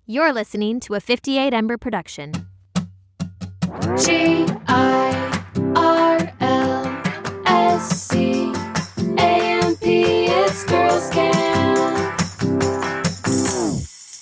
You're listening to a 58 Ember production. GIRLSCAMP, it's Girls Camp.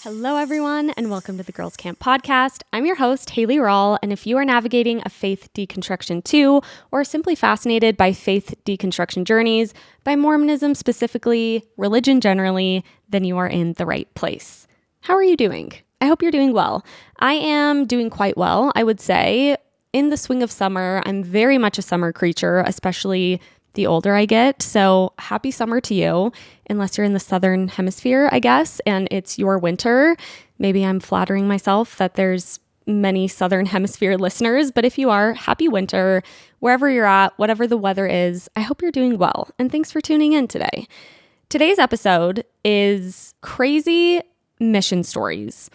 Hello, everyone, and welcome to the Girls Camp podcast. I'm your host, Haley Rawl, and if you are navigating a faith deconstruction too, or simply fascinated by faith deconstruction journeys, by Mormonism specifically, religion generally, then you are in the right place. How are you doing? I hope you're doing well. I am doing quite well, I would say. In the swing of summer, I'm very much a summer creature, especially the older I get. So happy summer to you, unless you're in the southern hemisphere, I guess, and it's your winter. Maybe I'm flattering myself that there's many southern hemisphere listeners, but if you are, happy winter, wherever you're at, whatever the weather is, I hope you're doing well. And thanks for tuning in today. Today's episode is crazy mission stories.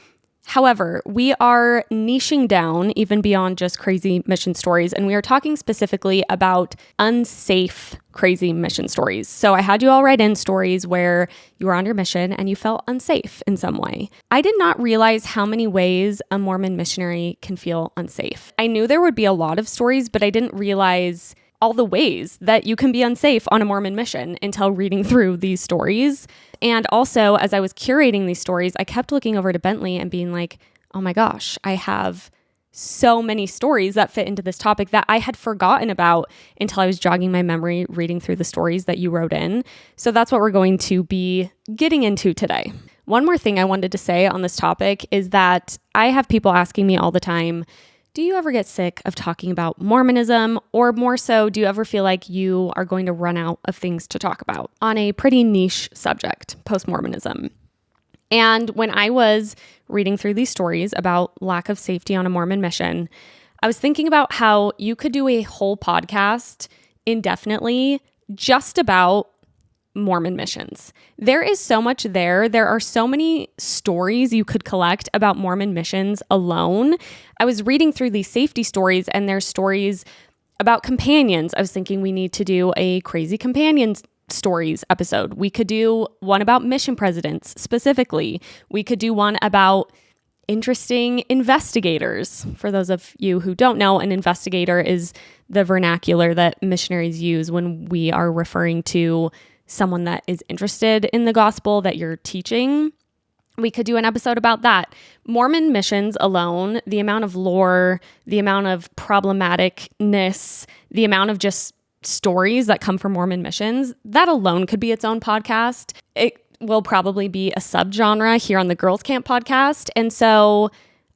However, we are niching down even beyond just crazy mission stories, and we are talking specifically about unsafe crazy mission stories. So I had you all write in stories where you were on your mission and you felt unsafe in some way. I did not realize how many ways a Mormon missionary can feel unsafe. I knew there would be a lot of stories, but I didn't realize all the ways that you can be unsafe on a Mormon mission until reading through these stories. And also, as I was curating these stories, I kept looking over to Bentley and being like, oh my gosh, I have so many stories that fit into this topic that I had forgotten about until I was jogging my memory reading through the stories that you wrote in. So that's what we're going to be getting into today. One more thing I wanted to say on this topic is that I have people asking me all the time, do you ever get sick of talking about Mormonism? Or more so, do you ever feel like you are going to run out of things to talk about on a pretty niche subject, post-Mormonism? And when I was reading through these stories about lack of safety on a Mormon mission, I was thinking about how you could do a whole podcast indefinitely just about Mormon missions. There is so much there. There are so many stories you could collect about Mormon missions alone. I was reading through these safety stories, and there's stories about companions. I was thinking we need to do a crazy companions stories episode. We could do one about mission presidents specifically. We could do one about interesting investigators. For those of you who don't know, an investigator is the vernacular that missionaries use when we are referring to someone that is interested in the gospel that you're teaching. We could do an episode about that. Mormon missions alone, the amount of lore, the amount of problematicness, the amount of just stories that come from Mormon missions, that alone could be its own podcast. It will probably be a subgenre here on the Girls Camp podcast. And so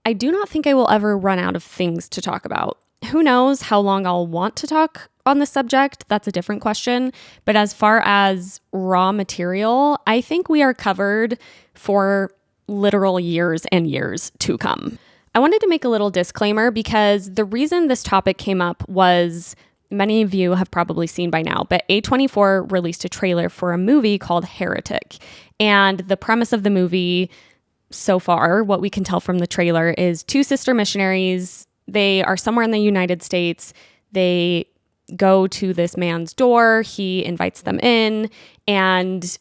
I do not think I will ever run out of things to talk about. Who knows how long I'll want to talk on the subject? That's a different question. But as far as raw material, I think we are covered for literal years and years to come. I wanted to make a little disclaimer because the reason this topic came up was, many of you have probably seen by now, but A24 released a trailer for a movie called Heretic. And the premise of the movie so far, what we can tell from the trailer, is two sister missionaries. They are somewhere in the United States. They go to this man's door. He invites them in, and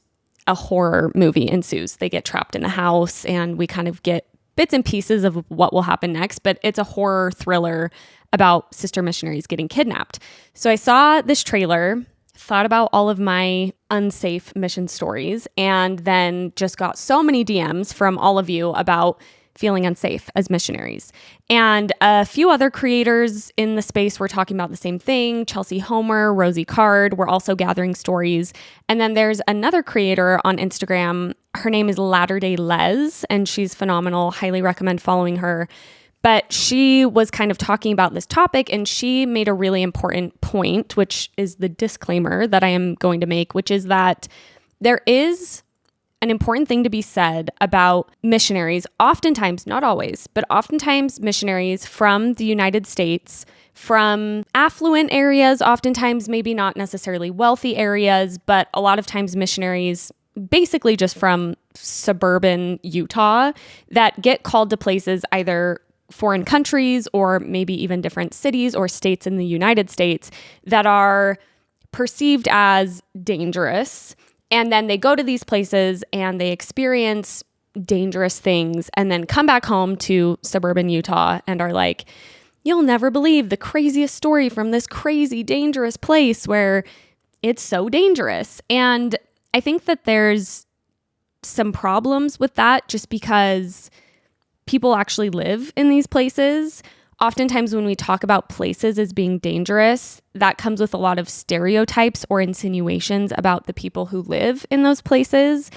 a horror movie ensues. They get trapped in a house, and we kind of get bits and pieces of what will happen next, but it's a horror thriller about sister missionaries getting kidnapped. So I saw this trailer, thought about all of my unsafe mission stories, and then just got so many DMs from all of you about feeling unsafe as missionaries. And a few other creators in the space were talking about the same thing. Chelsea Homer, Rosie Card were also gathering stories. And then there's another creator on Instagram. Her name is Latter Day Les, and she's phenomenal. Highly recommend following her. But she was kind of talking about this topic, and she made a really important point, which is the disclaimer that I am going to make, which is that there is an important thing to be said about missionaries, oftentimes, not always, but oftentimes missionaries from the United States, from affluent areas, oftentimes maybe not necessarily wealthy areas, but a lot of times missionaries basically just from suburban Utah that get called to places either foreign countries or maybe even different cities or states in the United States that are perceived as dangerous. And then they go to these places and they experience dangerous things and then come back home to suburban Utah and are like, you'll never believe the craziest story from this crazy, dangerous place where it's so dangerous. And I think that there's some problems with that just because people actually live in these places. Oftentimes when we talk about places as being dangerous, that comes with a lot of stereotypes or insinuations about the people who live in those places,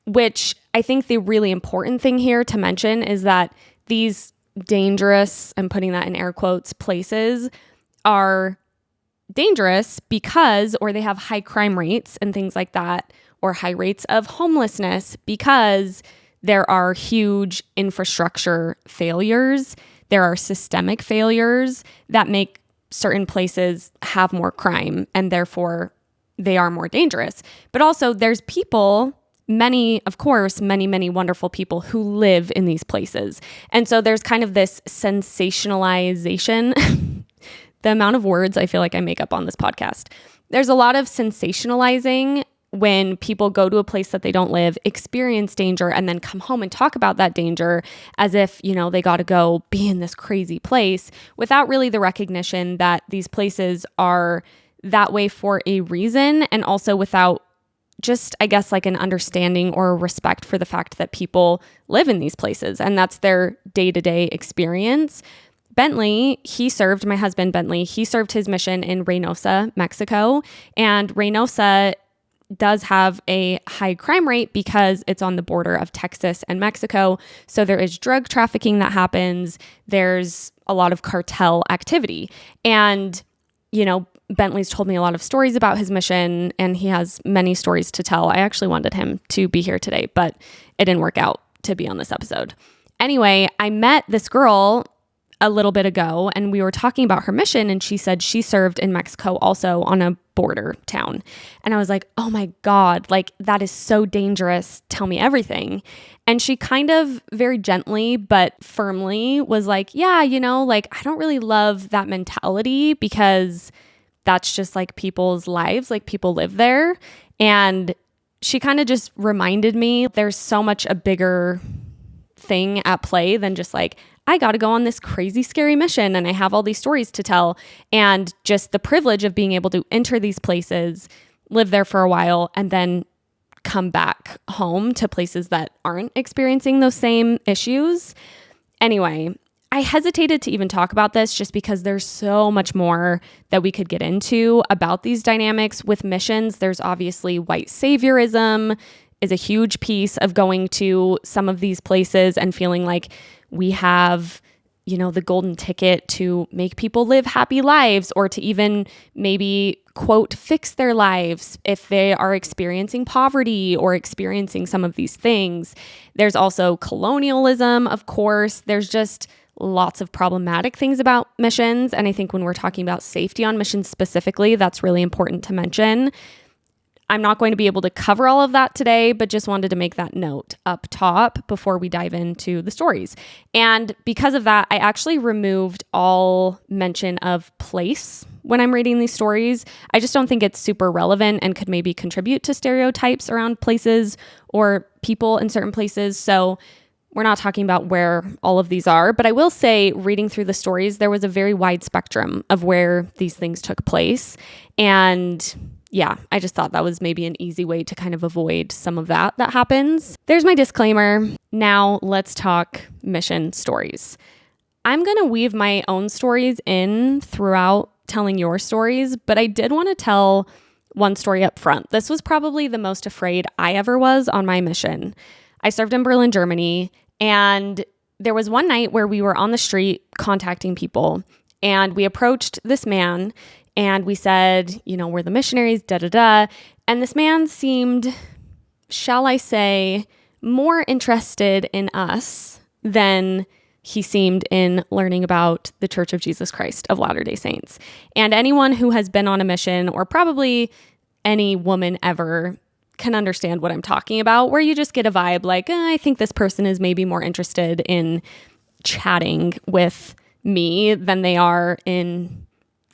which I think the really important thing here to mention is that these dangerous, I'm putting that in air quotes, places are dangerous because, or they have high crime rates and things like that, or high rates of homelessness because there are huge infrastructure failures. There are systemic failures that make certain places have more crime and therefore they are more dangerous. But also there's people, many wonderful people who live in these places. And so there's kind of this sensationalization. The amount of words I feel like I make up on this podcast. There's a lot of sensationalizing when people go to a place that they don't live, experience danger, and then come home and talk about that danger as if, they got to go be in this crazy place without really the recognition that these places are that way for a reason, and also without just, I guess, like an understanding or a respect for the fact that people live in these places and that's their day-to-day experience. Bentley, my husband Bentley, he served his mission in Reynosa, Mexico, and Reynosa does have a high crime rate because it's on the border of Texas and Mexico. So there is drug trafficking that happens. There's a lot of cartel activity. And, Bentley's told me a lot of stories about his mission and he has many stories to tell. I actually wanted him to be here today, but it didn't work out to be on this episode. Anyway, I met this girl a little bit ago and we were talking about her mission and she said she served in Mexico also on a border town. And I was like, oh my God, like that is so dangerous. Tell me everything. And she kind of very gently but firmly was like, yeah, I don't really love that mentality because that's just like people's lives, like people live there. And she kind of just reminded me there's so much a bigger thing at play than just like, I got to go on this crazy, scary mission and I have all these stories to tell. And just the privilege of being able to enter these places, live there for a while, and then come back home to places that aren't experiencing those same issues. Anyway, I hesitated to even talk about this just because there's so much more that we could get into about these dynamics with missions. There's obviously white saviorism is a huge piece of going to some of these places and feeling like we have, the golden ticket to make people live happy lives or to even maybe, quote, fix their lives if they are experiencing poverty or experiencing some of these things. There's also colonialism, of course. There's just lots of problematic things about missions. And I think when we're talking about safety on missions specifically, that's really important to mention. I'm not going to be able to cover all of that today, but just wanted to make that note up top before we dive into the stories. And because of that, I actually removed all mention of place when I'm reading these stories. I just don't think it's super relevant and could maybe contribute to stereotypes around places or people in certain places. So we're not talking about where all of these are, but I will say reading through the stories, there was a very wide spectrum of where these things took place. And yeah, I just thought that was maybe an easy way to kind of avoid some of that happens. There's my disclaimer. Now let's talk mission stories. I'm going to weave my own stories in throughout telling your stories, but I did want to tell one story up front. This was probably the most afraid I ever was on my mission. I served in Berlin, Germany, and there was one night where we were on the street contacting people, and we approached this man and we said, we're the missionaries, da-da-da. And this man seemed, shall I say, more interested in us than he seemed in learning about the Church of Jesus Christ of Latter-day Saints. And anyone who has been on a mission, or probably any woman ever, can understand what I'm talking about, where you just get a vibe like, I think this person is maybe more interested in chatting with me than they are in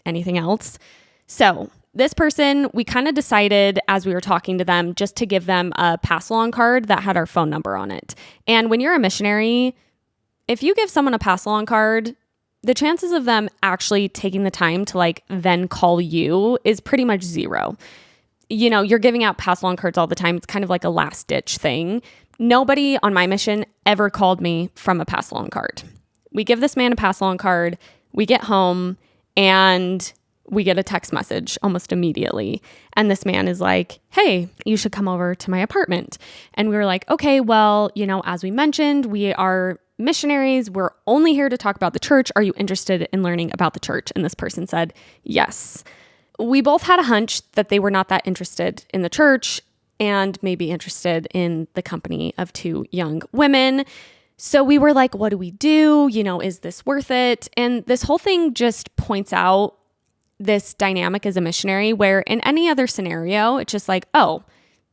anything else. So this person, we kind of decided as we were talking to them just to give them a pass-along card that had our phone number on it. And when you're a missionary, if you give someone a pass-along card, the chances of them actually taking the time to like then call you is pretty much zero. You know, you're giving out pass-along cards all the time. It's kind of like a last-ditch thing. Nobody on my mission ever called me from a pass-along card. We give this man a pass-along card. We get home and we get a text message almost immediately. And this man is like, hey, you should come over to my apartment. And we were like, okay, well, you know, as we mentioned, we are missionaries. We're only here to talk about the church. Are you interested in learning about the church? And this person said, yes. We both had a hunch that they were not that interested in the church and maybe interested in the company of two young women. So we were like, what do we do? You know, is this worth it? And this whole thing just points out this dynamic as a missionary where in any other scenario, it's just like, oh,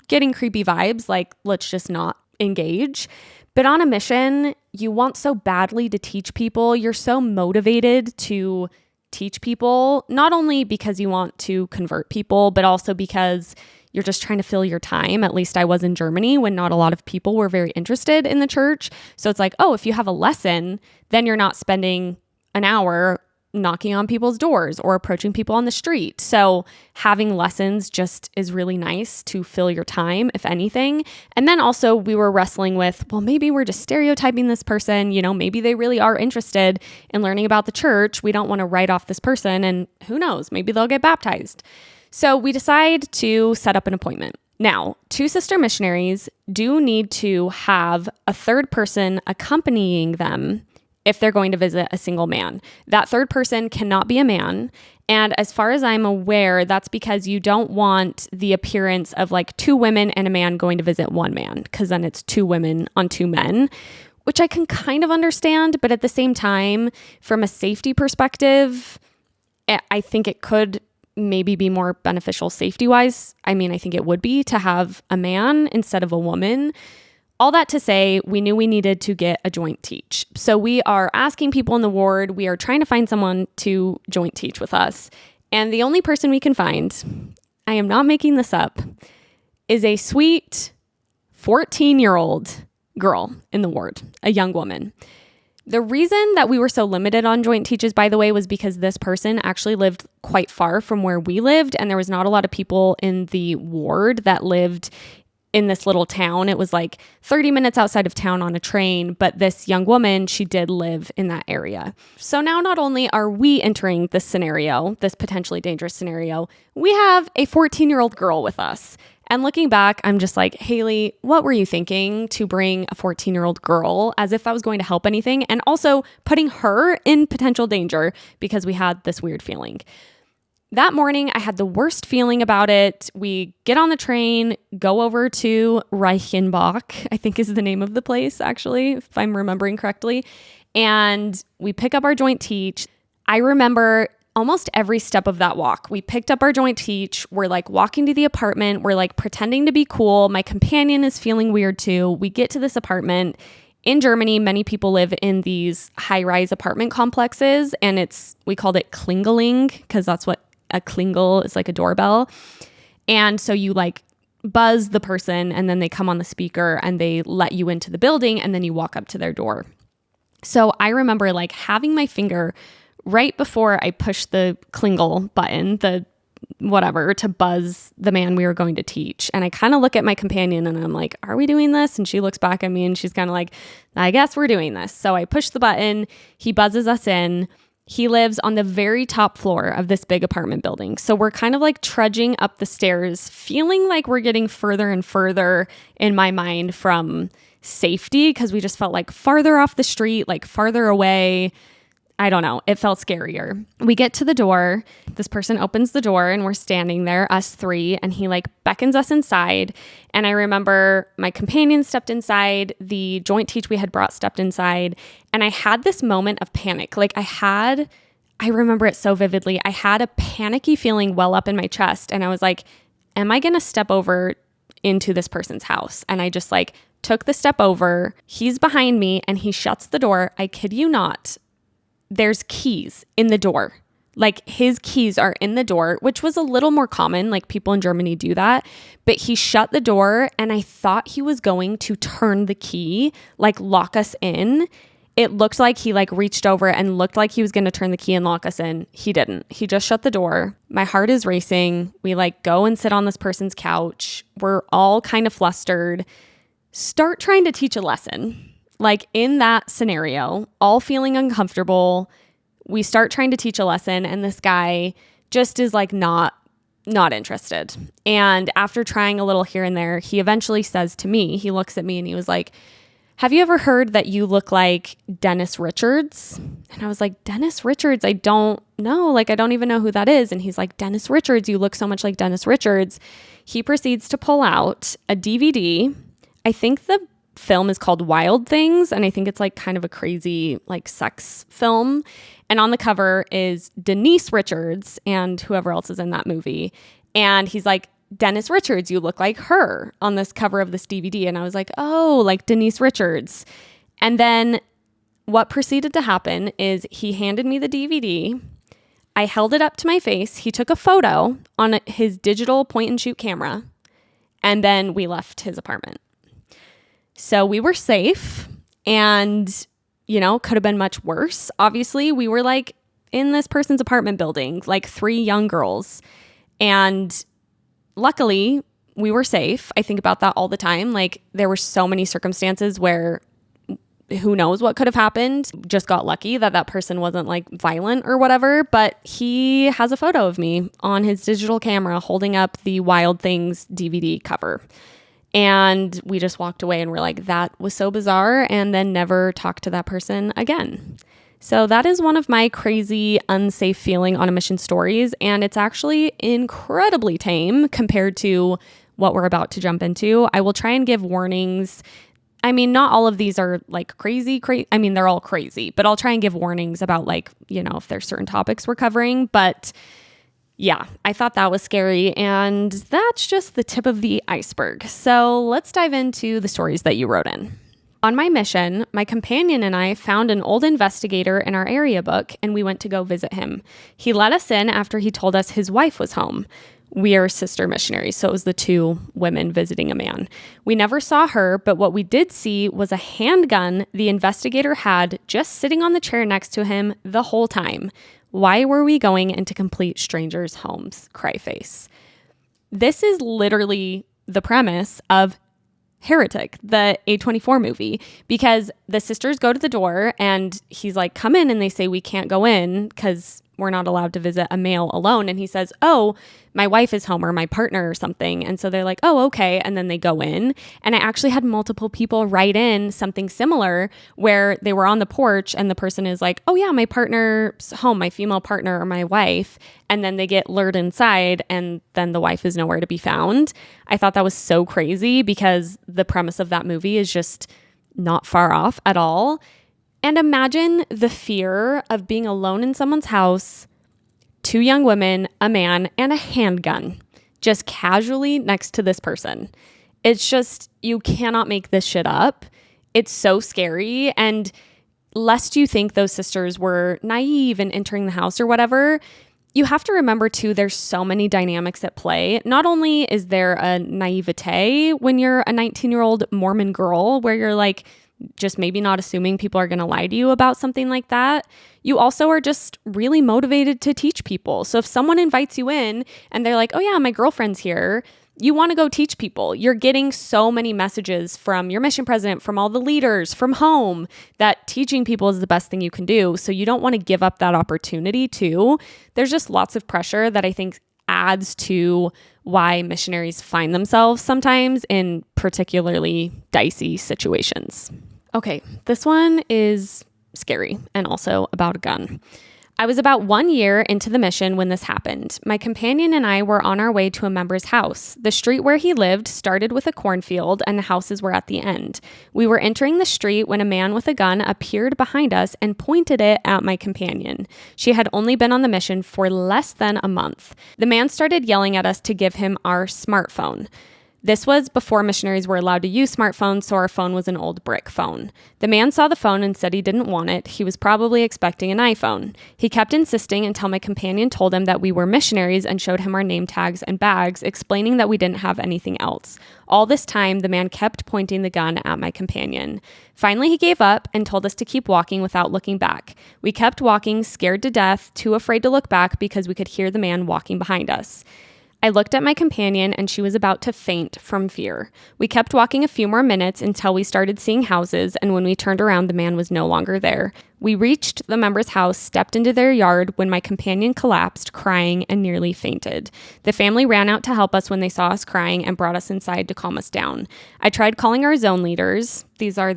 getting creepy vibes, like let's just not engage. But on a mission, you want so badly to teach people. You're so motivated to teach people, not only because you want to convert people, but also because you're just trying to fill your time. At least I was in Germany when not a lot of people were very interested in the church. So it's like, oh, if you have a lesson, then you're not spending an hour knocking on people's doors or approaching people on the street. So having lessons just is really nice to fill your time, if anything. And then also we were wrestling with, well, maybe we're just stereotyping this person. You know, maybe they really are interested in learning about the church. We don't want to write off this person and who knows, maybe they'll get baptized. So we decide to set up an appointment. Now, two sister missionaries do need to have a third person accompanying them if they're going to visit a single man. That third person cannot be a man. And as far as I'm aware, that's because you don't want the appearance of like two women and a man going to visit one man, because then it's two women on two men, which I can kind of understand. But at the same time, from a safety perspective, I think it could maybe be more beneficial safety-wise. I mean, I think it would be to have a man instead of a woman. All that to say, we knew we needed to get a joint teach. So we are asking people in the ward, we are trying to find someone to joint teach with us. And the only person we can find, I am not making this up, is a sweet 14-year-old girl in the ward, a young woman. The reason that we were so limited on joint teaches, by the way, was because this person actually lived quite far from where we lived, and there was not a lot of people in the ward that lived in this little town. It was like 30 minutes outside of town on a train, but this young woman, she did live in that area. So now not only are we entering this scenario, this potentially dangerous scenario, we have a 14-year-old girl with us. And looking back, I'm just like, Haley, what were you thinking to bring a 14-year-old girl, as if that was going to help anything, and also putting her in potential danger because we had this weird feeling. That morning, I had the worst feeling about it. We get on the train, go over to Reichenbach, I think is the name of the place, actually, if I'm remembering correctly. And we pick up our joint teach. I remember almost every step of that walk. We picked up our joint teach. We're like walking to the apartment. We're like pretending to be cool. My companion is feeling weird too. We get to this apartment. In Germany, many people live in these high-rise apartment complexes, and we called it klingeling because that's what a klingel is, like a doorbell. And so you like buzz the person and then they come on the speaker and they let you into the building and then you walk up to their door. So I remember like having my finger right before I pushed the klingel button, the whatever, to buzz the man we were going to teach. And I kind of look at my companion and I'm like, are we doing this? And she looks back at me and she's kind of like, I guess we're doing this. So I push the button. He buzzes us in. He lives on the very top floor of this big apartment building. So we're kind of like trudging up the stairs, feeling like we're getting further and further in my mind from safety because we just felt like farther off the street, like farther away. I don't know. It felt scarier. We get to the door. This person opens the door and we're standing there, us three, and he like beckons us inside. And I remember my companion stepped inside. The joint teach we had brought stepped inside. And I had this moment of panic. I remember it so vividly. I had a panicky feeling well up in my chest. And I was like, am I going to step over into this person's house? And I just like took the step over. He's behind me and he shuts the door. I kid you not. There's keys in the door. Like his keys are in the door, which was a little more common. Like people in Germany do that. But he shut the door and I thought he was going to turn the key, like lock us in. It looked like he like reached over and looked like he was going to turn the key and lock us in. He didn't. He just shut the door. My heart is racing. We like go and sit on this person's couch. We're all kind of flustered. Start trying to teach a lesson. Like in that scenario, all feeling uncomfortable. We start trying to teach a lesson and this guy just is like not interested. And after trying a little here and there, he eventually says to me, he looks at me and he was like, "Have you ever heard that you look like Dennis Richards?" And I was like, "Dennis Richards? I don't know. Like, I don't even know who that is." And he's like, "Dennis Richards, you look so much like Dennis Richards." He proceeds to pull out a DVD. I think the film is called Wild Things. And I think it's like kind of a crazy like sex film. And on the cover is Denise Richards and whoever else is in that movie. And he's like, "Dennis Richards, you look like her on this cover of this DVD." And I was like, "Oh, like Denise Richards." And then what proceeded to happen is he handed me the DVD. I held it up to my face. He took a photo on his digital point and shoot camera. And then we left his apartment. So we were safe and, you know, could have been much worse. Obviously, we were like in this person's apartment building, like 3 young girls. And luckily, we were safe. I think about that all the time. Like there were so many circumstances where who knows what could have happened. Just got lucky that that person wasn't like violent or whatever. But he has a photo of me on his digital camera holding up the Wild Things DVD cover. And we just walked away and we're like, that was so bizarre, and then never talked to that person again. So that is one of my crazy unsafe feeling on a mission stories. And it's actually incredibly tame compared to what we're about to jump into. I will try and give warnings. I mean, not all of these are like crazy. I mean, they're all crazy, but I'll try and give warnings about like, you know, if there's certain topics we're covering. But yeah, I thought that was scary, and that's just the tip of the iceberg. So let's dive into the stories that you wrote in. On my mission, my companion and I found an old investigator in our area book, and we went to go visit him. He let us in after he told us his wife was home. We are sister missionaries, so it was the 2 women visiting a man. We never saw her, but what we did see was a handgun the investigator had just sitting on the chair next to him the whole time. Why were we going into complete strangers' homes? Cry face. This is literally the premise of Heretic, the A24 movie, because the sisters go to the door and he's like, "Come in," and they say, "We can't go in because we're not allowed to visit a male alone." And he says, "Oh, my wife is home," or "my partner," or something. And so they're like, "Oh, okay." And then they go in. And I actually had multiple people write in something similar where they were on the porch and the person is like, "Oh yeah, my partner's home, my female partner or my wife." And then they get lured inside and then the wife is nowhere to be found. I thought that was so crazy because the premise of that movie is just not far off at all. And imagine the fear of being alone in someone's house, 2 young women, a man, and a handgun just casually next to this person. It's just, you cannot make this shit up. It's so scary. And lest you think those sisters were naive and entering the house or whatever, you have to remember too, there's so many dynamics at play. Not only is there a naivete when you're a 19-year-old Mormon girl where you're like, just maybe not assuming people are going to lie to you about something like that. You also are just really motivated to teach people. So if someone invites you in and they're like, "Oh yeah, my girlfriend's here," you want to go teach people. You're getting so many messages from your mission president, from all the leaders, from home, that teaching people is the best thing you can do. So you don't want to give up that opportunity too. There's just lots of pressure that I think adds to why missionaries find themselves sometimes in particularly dicey situations. Okay, this one is scary and also about a gun. I was about 1 year into the mission when this happened. My companion and I were on our way to a member's house. The street where he lived started with a cornfield and the houses were at the end. We were entering the street when a man with a gun appeared behind us and pointed it at my companion. She had only been on the mission for less than a month. The man started yelling at us to give him our smartphone. This was before missionaries were allowed to use smartphones, so our phone was an old brick phone. The man saw the phone and said he didn't want it. He was probably expecting an iPhone. He kept insisting until my companion told him that we were missionaries and showed him our name tags and bags, explaining that we didn't have anything else. All this time, the man kept pointing the gun at my companion. Finally, he gave up and told us to keep walking without looking back. We kept walking, scared to death, too afraid to look back because we could hear the man walking behind us. I looked at my companion and she was about to faint from fear. We kept walking a few more minutes until we started seeing houses, and when we turned around, the man was no longer there. We reached the member's house, stepped into their yard when my companion collapsed, crying, and nearly fainted. The family ran out to help us when they saw us crying and brought us inside to calm us down. I tried calling our zone leaders. These are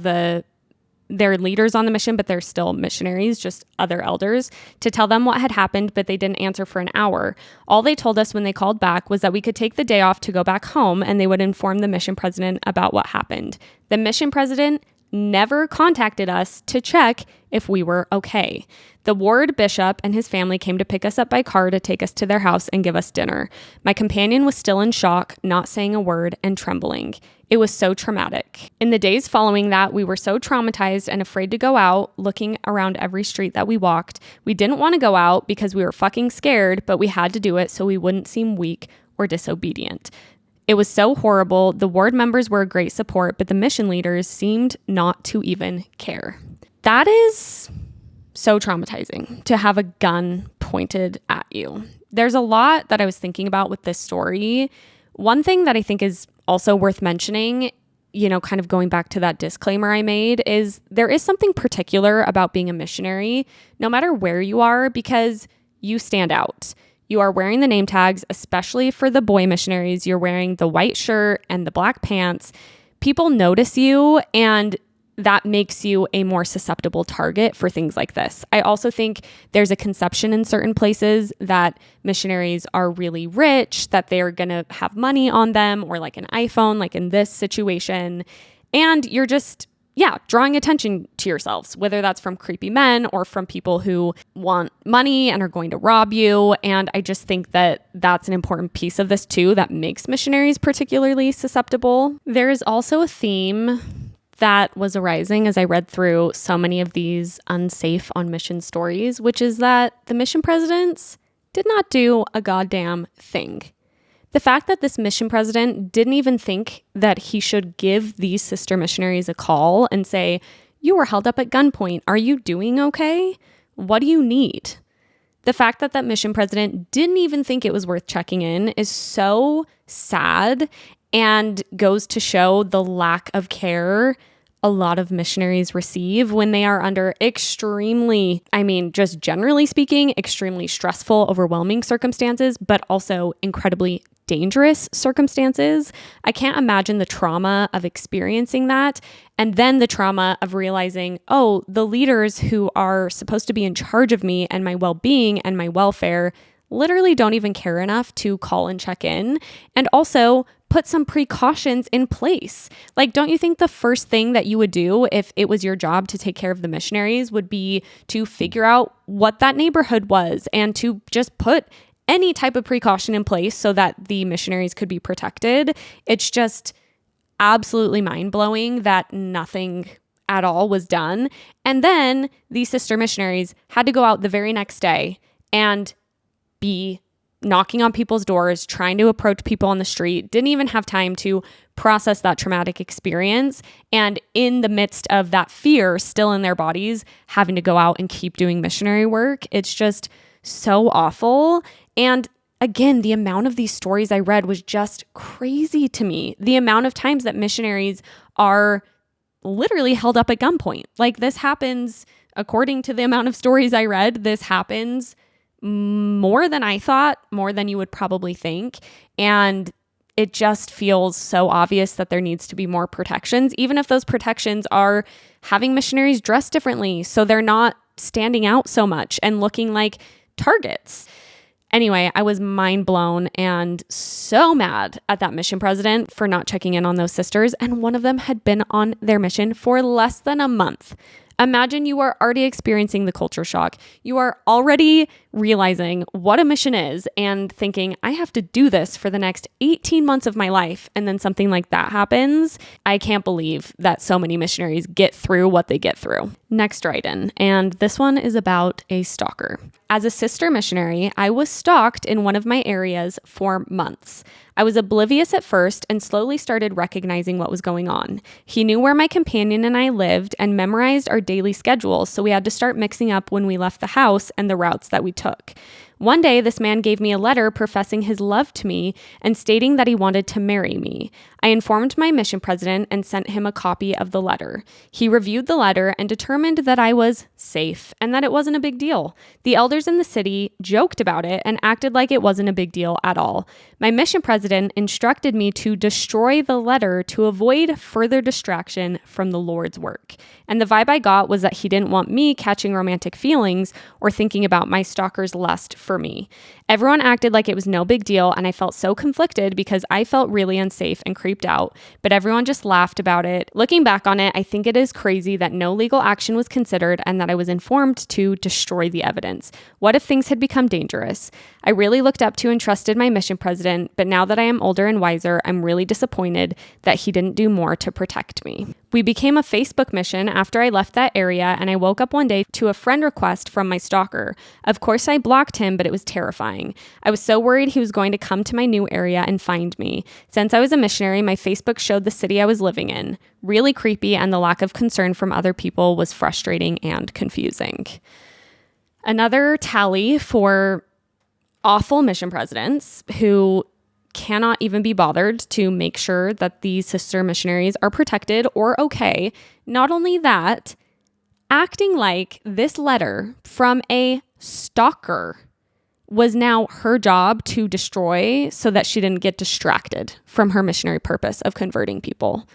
they're leaders on the mission, but they're still missionaries, just other elders, to tell them what had happened, but they didn't answer for an hour. All they told us when they called back was that we could take the day off to go back home and they would inform the mission president about what happened. The mission president never contacted us to check if we were okay. The ward bishop and his family came to pick us up by car to take us to their house and give us dinner. My companion was still in shock, not saying a word and trembling. It was so traumatic. In the days following that, we were so traumatized and afraid to go out, looking around every street that we walked. We didn't want to go out because we were fucking scared, but we had to do it so we wouldn't seem weak or disobedient. It was so horrible. The ward members were a great support, but the mission leaders seemed not to even care. That is so traumatizing, to have a gun pointed at you. There's a lot that I was thinking about with this story. One thing that I think is also worth mentioning, kind of going back to that disclaimer I made, is there is something particular about being a missionary, no matter where you are, because you stand out. You are wearing the name tags, especially for the boy missionaries. You're wearing the white shirt and the black pants. People notice you, and that makes you a more susceptible target for things like this. I also think there's a conception in certain places that missionaries are really rich, that they're going to have money on them, or like an iPhone, like in this situation. And you're just, drawing attention to yourselves, whether that's from creepy men or from people who want money and are going to rob you. And I just think that that's an important piece of this too, that makes missionaries particularly susceptible. There is also a theme that was arising as I read through so many of these unsafe on mission stories, which is that the mission presidents did not do a goddamn thing. The fact that this mission president didn't even think that he should give these sister missionaries a call and say, "You were held up at gunpoint. Are you doing okay? What do you need?" The fact that that mission president didn't even think it was worth checking in is so sad and goes to show the lack of care a lot of missionaries receive when they are under extremely, just generally speaking, extremely stressful, overwhelming circumstances, but also incredibly dangerous circumstances. I can't imagine the trauma of experiencing that, and then the trauma of realizing, oh, the leaders who are supposed to be in charge of me and my well-being and my welfare literally don't even care enough to call and check in, and also put some precautions in place. Like, don't you think the first thing that you would do if it was your job to take care of the missionaries would be to figure out what that neighborhood was and to just put any type of precaution in place so that the missionaries could be protected? It's just absolutely mind-blowing that nothing at all was done. And then these sister missionaries had to go out the very next day and be knocking on people's doors, trying to approach people on the street, didn't even have time to process that traumatic experience. And in the midst of that fear still in their bodies, having to go out and keep doing missionary work, it's just so awful. And again, the amount of these stories I read was just crazy to me. The amount of times that missionaries are literally held up at gunpoint. Like, this happens, according to the amount of stories I read, this happens more than I thought, more than you would probably think. And it just feels so obvious that there needs to be more protections, even if those protections are having missionaries dress differently so they're not standing out so much and looking like targets. Anyway, I was mind blown and so mad at that mission president for not checking in on those sisters. And one of them had been on their mission for less than a month. Imagine you are already experiencing the culture shock. You are already realizing what a mission is and thinking, I have to do this for the next 18 months of my life. And then something like that happens. I can't believe that so many missionaries get through what they get through. Next write-in, and this one is about a stalker. As a sister missionary, I was stalked in one of my areas for months. I was oblivious at first and slowly started recognizing what was going on. He knew where my companion and I lived and memorized our daily schedules, so we had to start mixing up when we left the house and the routes that we took. One day, this man gave me a letter professing his love to me and stating that he wanted to marry me. I informed my mission president and sent him a copy of the letter. He reviewed the letter and determined that I was safe and that it wasn't a big deal. The elders in the city joked about it and acted like it wasn't a big deal at all. My mission president instructed me to destroy the letter to avoid further distraction from the Lord's work. And the vibe I got was that he didn't want me catching romantic feelings or thinking about my stalker's lust for me. Everyone acted like it was no big deal, and I felt so conflicted because I felt really unsafe and creeped out, but everyone just laughed about it. Looking back on it, I think it is crazy that no legal action was considered and that I was informed to destroy the evidence. What if things had become dangerous? I really looked up to and trusted my mission president, but now that I am older and wiser, I'm really disappointed that he didn't do more to protect me. We became a Facebook mission after I left that area, and I woke up one day to a friend request from my stalker. Of course, I blocked him, but it was terrifying. I was so worried he was going to come to my new area and find me. Since I was a missionary, my Facebook showed the city I was living in. Really creepy, and the lack of concern from other people was frustrating and confusing. Another tally for awful mission presidents who cannot even be bothered to make sure that these sister missionaries are protected or okay. Not only that, acting like this letter from a stalker was now her job to destroy so that she didn't get distracted from her missionary purpose of converting people.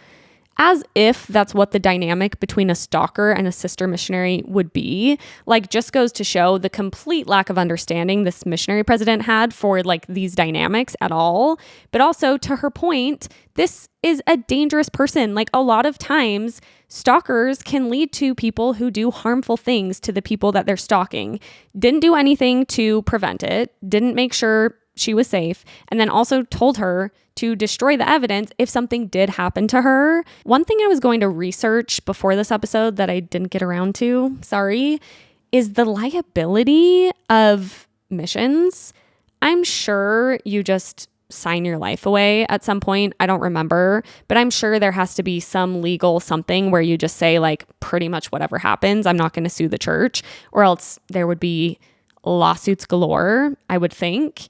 As if that's what the dynamic between a stalker and a sister missionary would be. Like, just goes to show the complete lack of understanding this missionary president had for like these dynamics at all. But also, to her point, this is a dangerous person. Like, a lot of times stalkers can lead to people who do harmful things to the people that they're stalking. Didn't do anything to prevent it, didn't make sure she was safe, and then also told her to destroy the evidence if something did happen to her. One thing I was going to research before this episode that I didn't get around to, is the liability of missions. I'm sure you just sign your life away at some point. I don't remember, but I'm sure there has to be some legal something where you just say, like, pretty much whatever happens, I'm not going to sue the church, or else there would be lawsuits galore, I would think.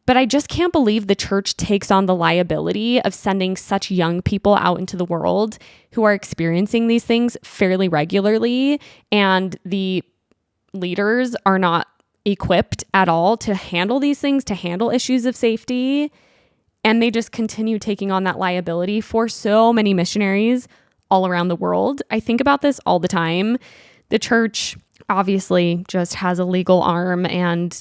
But I just can't believe the church takes on the liability of sending such young people out into the world who are experiencing these things fairly regularly, and the leaders are not equipped at all to handle these things, to handle issues of safety. And they just continue taking on that liability for so many missionaries all around the world. I think about this all the time. The church obviously just has a legal arm and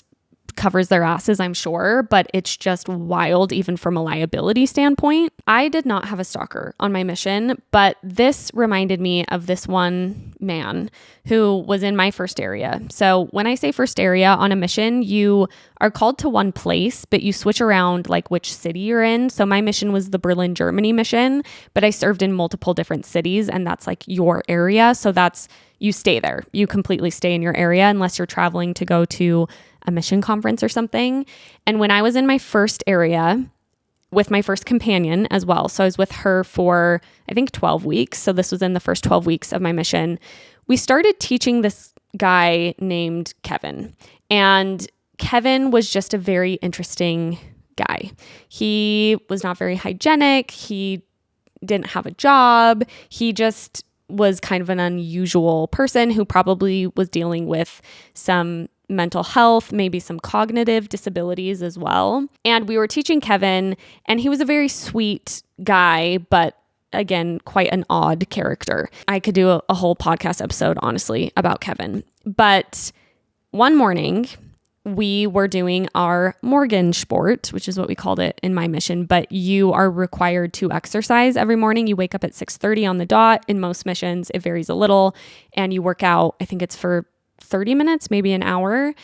covers their asses, I'm sure, but it's just wild even from a liability standpoint. I did not have a stalker on my mission, but this reminded me of this one man who was in my first area. So when I say first area on a mission, you are called to one place, but you switch around like which city you're in. So my mission was the Berlin, Germany mission, but I served in multiple different cities, and that's like your area. So that's, you stay there. You completely stay in your area unless you're traveling to go to a mission conference or something. And when I was in my first area with my first companion as well, so I was with her for, I think, 12 weeks. So this was in the first 12 weeks of my mission. We started teaching this guy named Kevin. And Kevin was just a very interesting guy. He was not very hygienic. He didn't have a job. He just was kind of an unusual person who probably was dealing with some mental health, maybe some cognitive disabilities as well. And we were teaching Kevin, and he was a very sweet guy, but again, quite an odd character. I could do a whole podcast episode, honestly, about Kevin. But one morning, we were doing our Morgan sport, which is what we called it in my mission, but you are required to exercise every morning. You wake up at 6:30 on the dot. In most missions, it varies a little, and you work out, I think it's for 30 minutes, maybe an hour.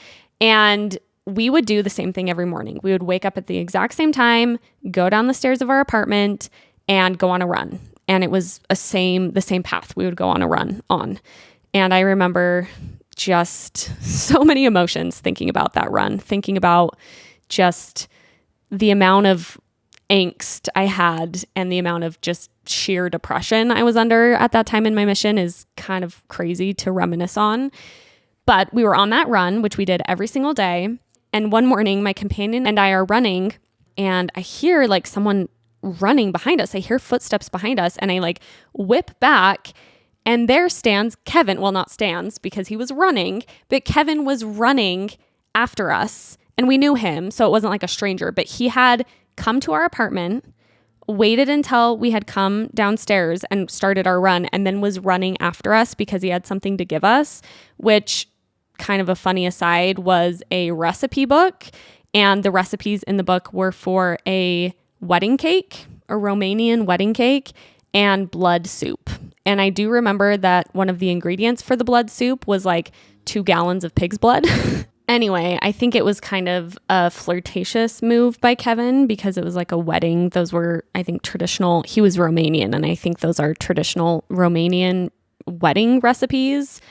And we would do the same thing every morning. We would wake up at the exact same time, go down the stairs of our apartment, and go on a run. And it was the same path we would go on a run on. And I remember just so many emotions thinking about that run, thinking about just the amount of angst I had and the amount of just sheer depression I was under at that time in my mission is kind of crazy to reminisce on. But we were on that run, which we did every single day. And one morning, my companion and I are running, and I hear like someone running behind us. I hear footsteps behind us, and I like whip back. And there stands Kevin. Well, not stands because he was running, but Kevin was running after us and we knew him. So it wasn't like a stranger, but he had come to our apartment, waited until we had come downstairs and started our run, and then was running after us because he had something to give us, which, kind of a funny aside, was a recipe book. And the recipes in the book were for a wedding cake, a Romanian wedding cake, and blood soup. And I do remember that one of the ingredients for the blood soup was like 2 gallons of pig's blood. Anyway, I think it was kind of a flirtatious move by Kevin because it was like a wedding. Those were, I think, traditional. He was Romanian, and I think those are traditional Romanian wedding recipes.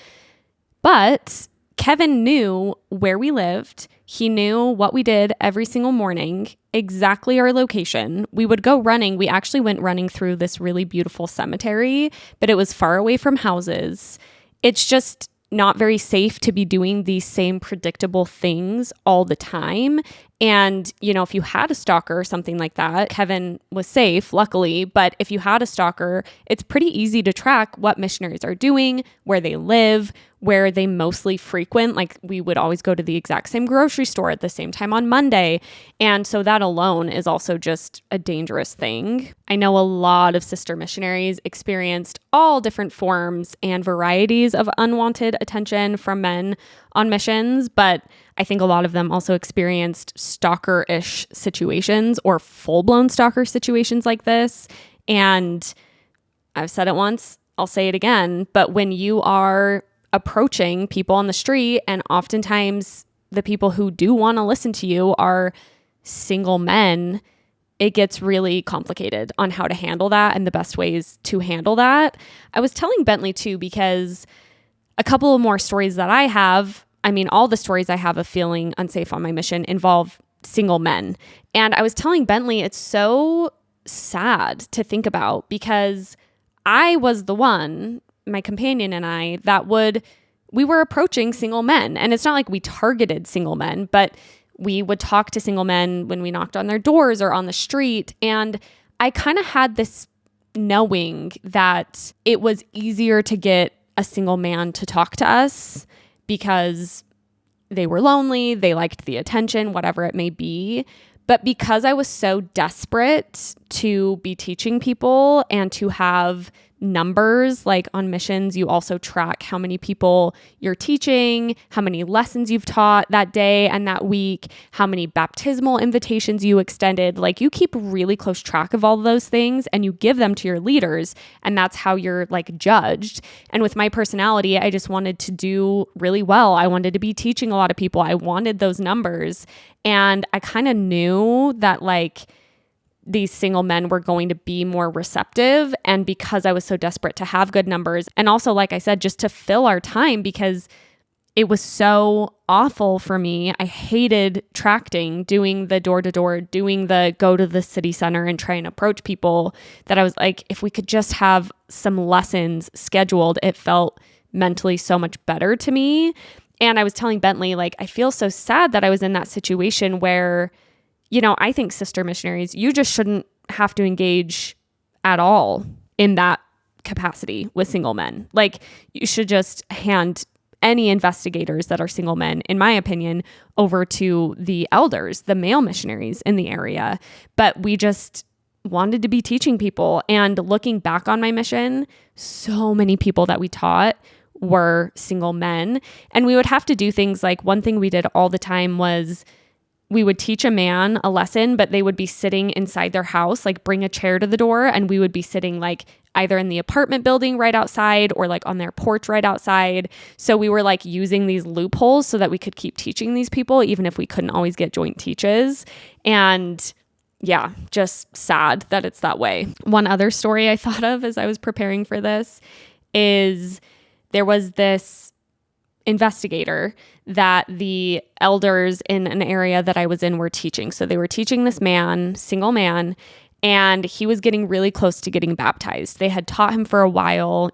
But Kevin knew where we lived. He knew what we did every single morning, exactly our location. We would go running. We actually went running through this really beautiful cemetery, but it was far away from houses. It's just not very safe to be doing these same predictable things all the time. And, you know, if you had a stalker or something like that, Kevin was safe, luckily. But if you had a stalker, it's pretty easy to track what missionaries are doing, where they live, where they mostly frequent. Like, we would always go to the exact same grocery store at the same time on Monday. And so that alone is also just a dangerous thing. I know a lot of sister missionaries experienced all different forms and varieties of unwanted attention from men on missions, but I think a lot of them also experienced stalker-ish situations or full-blown stalker situations like this. And I've said it once, I'll say it again, but when you are approaching people on the street, and oftentimes the people who do want to listen to you are single men, it gets really complicated on how to handle that and the best ways to handle that. I was telling Bentley too, because a couple of more stories that I have, I mean, all the stories I have of feeling unsafe on my mission involve single men. And I was telling Bentley, it's so sad to think about because I was the one, my companion and I, we were approaching single men. And it's not like we targeted single men, but we would talk to single men when we knocked on their doors or on the street. And I kind of had this knowing that it was easier to get a single man to talk to us because they were lonely, they liked the attention, whatever it may be. But because I was so desperate to be teaching people and to have numbers, like on missions, you also track how many people you're teaching, how many lessons you've taught that day and that week, how many baptismal invitations you extended. Like, you keep really close track of all of those things and you give them to your leaders, and that's how you're like judged. And with my personality, I just wanted to do really well. I wanted to be teaching a lot of people. I wanted those numbers. And I kind of knew that like these single men were going to be more receptive. And because I was so desperate to have good numbers, and also, like I said, just to fill our time because it was so awful for me. I hated tracting, doing the door-to-door, doing the go to the city center and try and approach people, that I was like, if we could just have some lessons scheduled, it felt mentally so much better to me. And I was telling Bentley, like, I feel so sad that I was in that situation where, you know, I think sister missionaries, you just shouldn't have to engage at all in that capacity with single men. Like, you should just hand any investigators that are single men, in my opinion, over to the elders, the male missionaries in the area. But we just wanted to be teaching people. And looking back on my mission, so many people that we taught were single men. And we would have to do things like, one thing we did all the time was we would teach a man a lesson, but they would be sitting inside their house, like bring a chair to the door, and we would be sitting like either in the apartment building right outside or like on their porch right outside. So we were like using these loopholes so that we could keep teaching these people, even if we couldn't always get joint teaches. And yeah, just sad that it's that way. One other story I thought of as I was preparing for this is there was this investigator that the elders in an area that I was in were teaching. So they were teaching this man, single man, and he was getting really close to getting baptized. They had taught him for a while,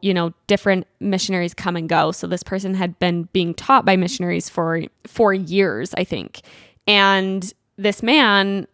different missionaries come and go. So this person had been being taught by missionaries for years, I think. And this man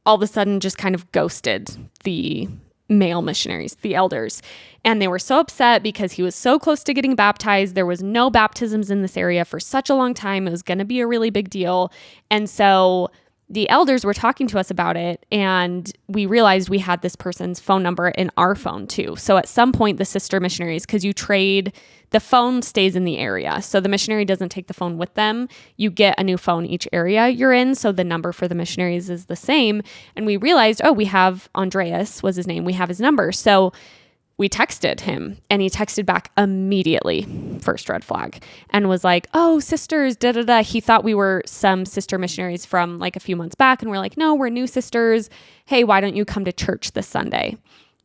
all of a sudden just kind of ghosted the male missionaries, the elders. And they were so upset because he was so close to getting baptized. There was no baptisms in this area for such a long time. It was going to be a really big deal. And so the elders were talking to us about it, and we realized we had this person's phone number in our phone too. So at some point, the sister missionaries, because you trade, the phone stays in the area. So the missionary doesn't take the phone with them. You get a new phone each area you're in. So the number for the missionaries is the same. And we realized, we have Andreas was his name. We have his number. So we texted him, and he texted back immediately, first red flag, and was like, "Oh, sisters, da da da." He thought we were some sister missionaries from like a few months back, and we're like, "No, we're new sisters. Hey, why don't you come to church this Sunday?"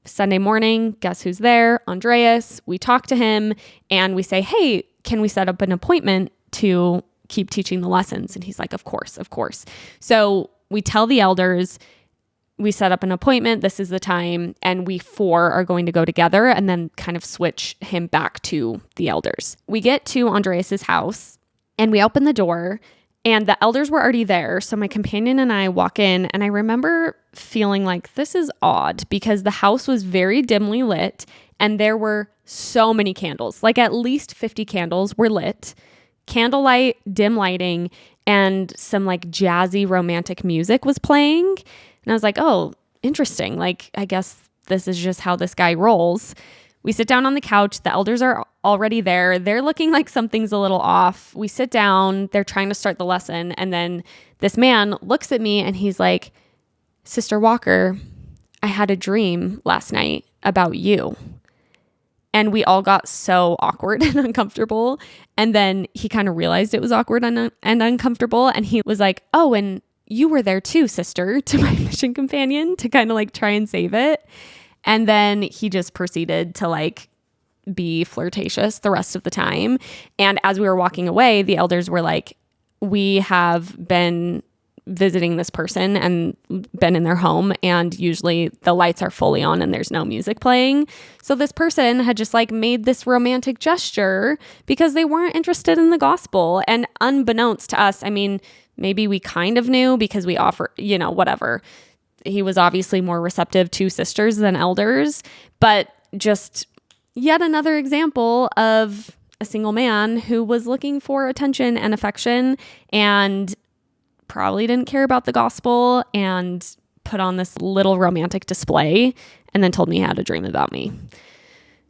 Sunday morning, guess who's there? Andreas. We talk to him, and we say, "Hey, can we set up an appointment to keep teaching the lessons?" And he's like, "Of course, of course." So we tell the elders, we set up an appointment, this is the time, and we four are going to go together and then kind of switch him back to the elders. We get to Andreas's house and we open the door, and the elders were already there. So my companion and I walk in, and I remember feeling like this is odd because the house was very dimly lit and there were so many candles, like at least 50 candles were lit, candlelight, dim lighting, and some like jazzy romantic music was playing. And I was like, oh, interesting. Like, I guess this is just how this guy rolls. We sit down on the couch. The elders are already there. They're looking like something's a little off. We sit down. They're trying to start the lesson. And then this man looks at me and he's like, "Sister Walker, I had a dream last night about you." And we all got so awkward and uncomfortable. And then he kind of realized it was awkward and uncomfortable. And he was like, "Oh, and you were there too, sister," to my mission companion, to kind of like try and save it. And then he just proceeded to like be flirtatious the rest of the time. And as we were walking away, the elders were like, "We have been visiting this person and been in their home, and usually the lights are fully on and there's no music playing. So this person had just like made this romantic gesture because they weren't interested in the gospel." And unbeknownst to us, I mean, maybe we kind of knew because we offer, whatever. He was obviously more receptive to sisters than elders, but just yet another example of a single man who was looking for attention and affection and probably didn't care about the gospel and put on this little romantic display and then told me he had a dream about me.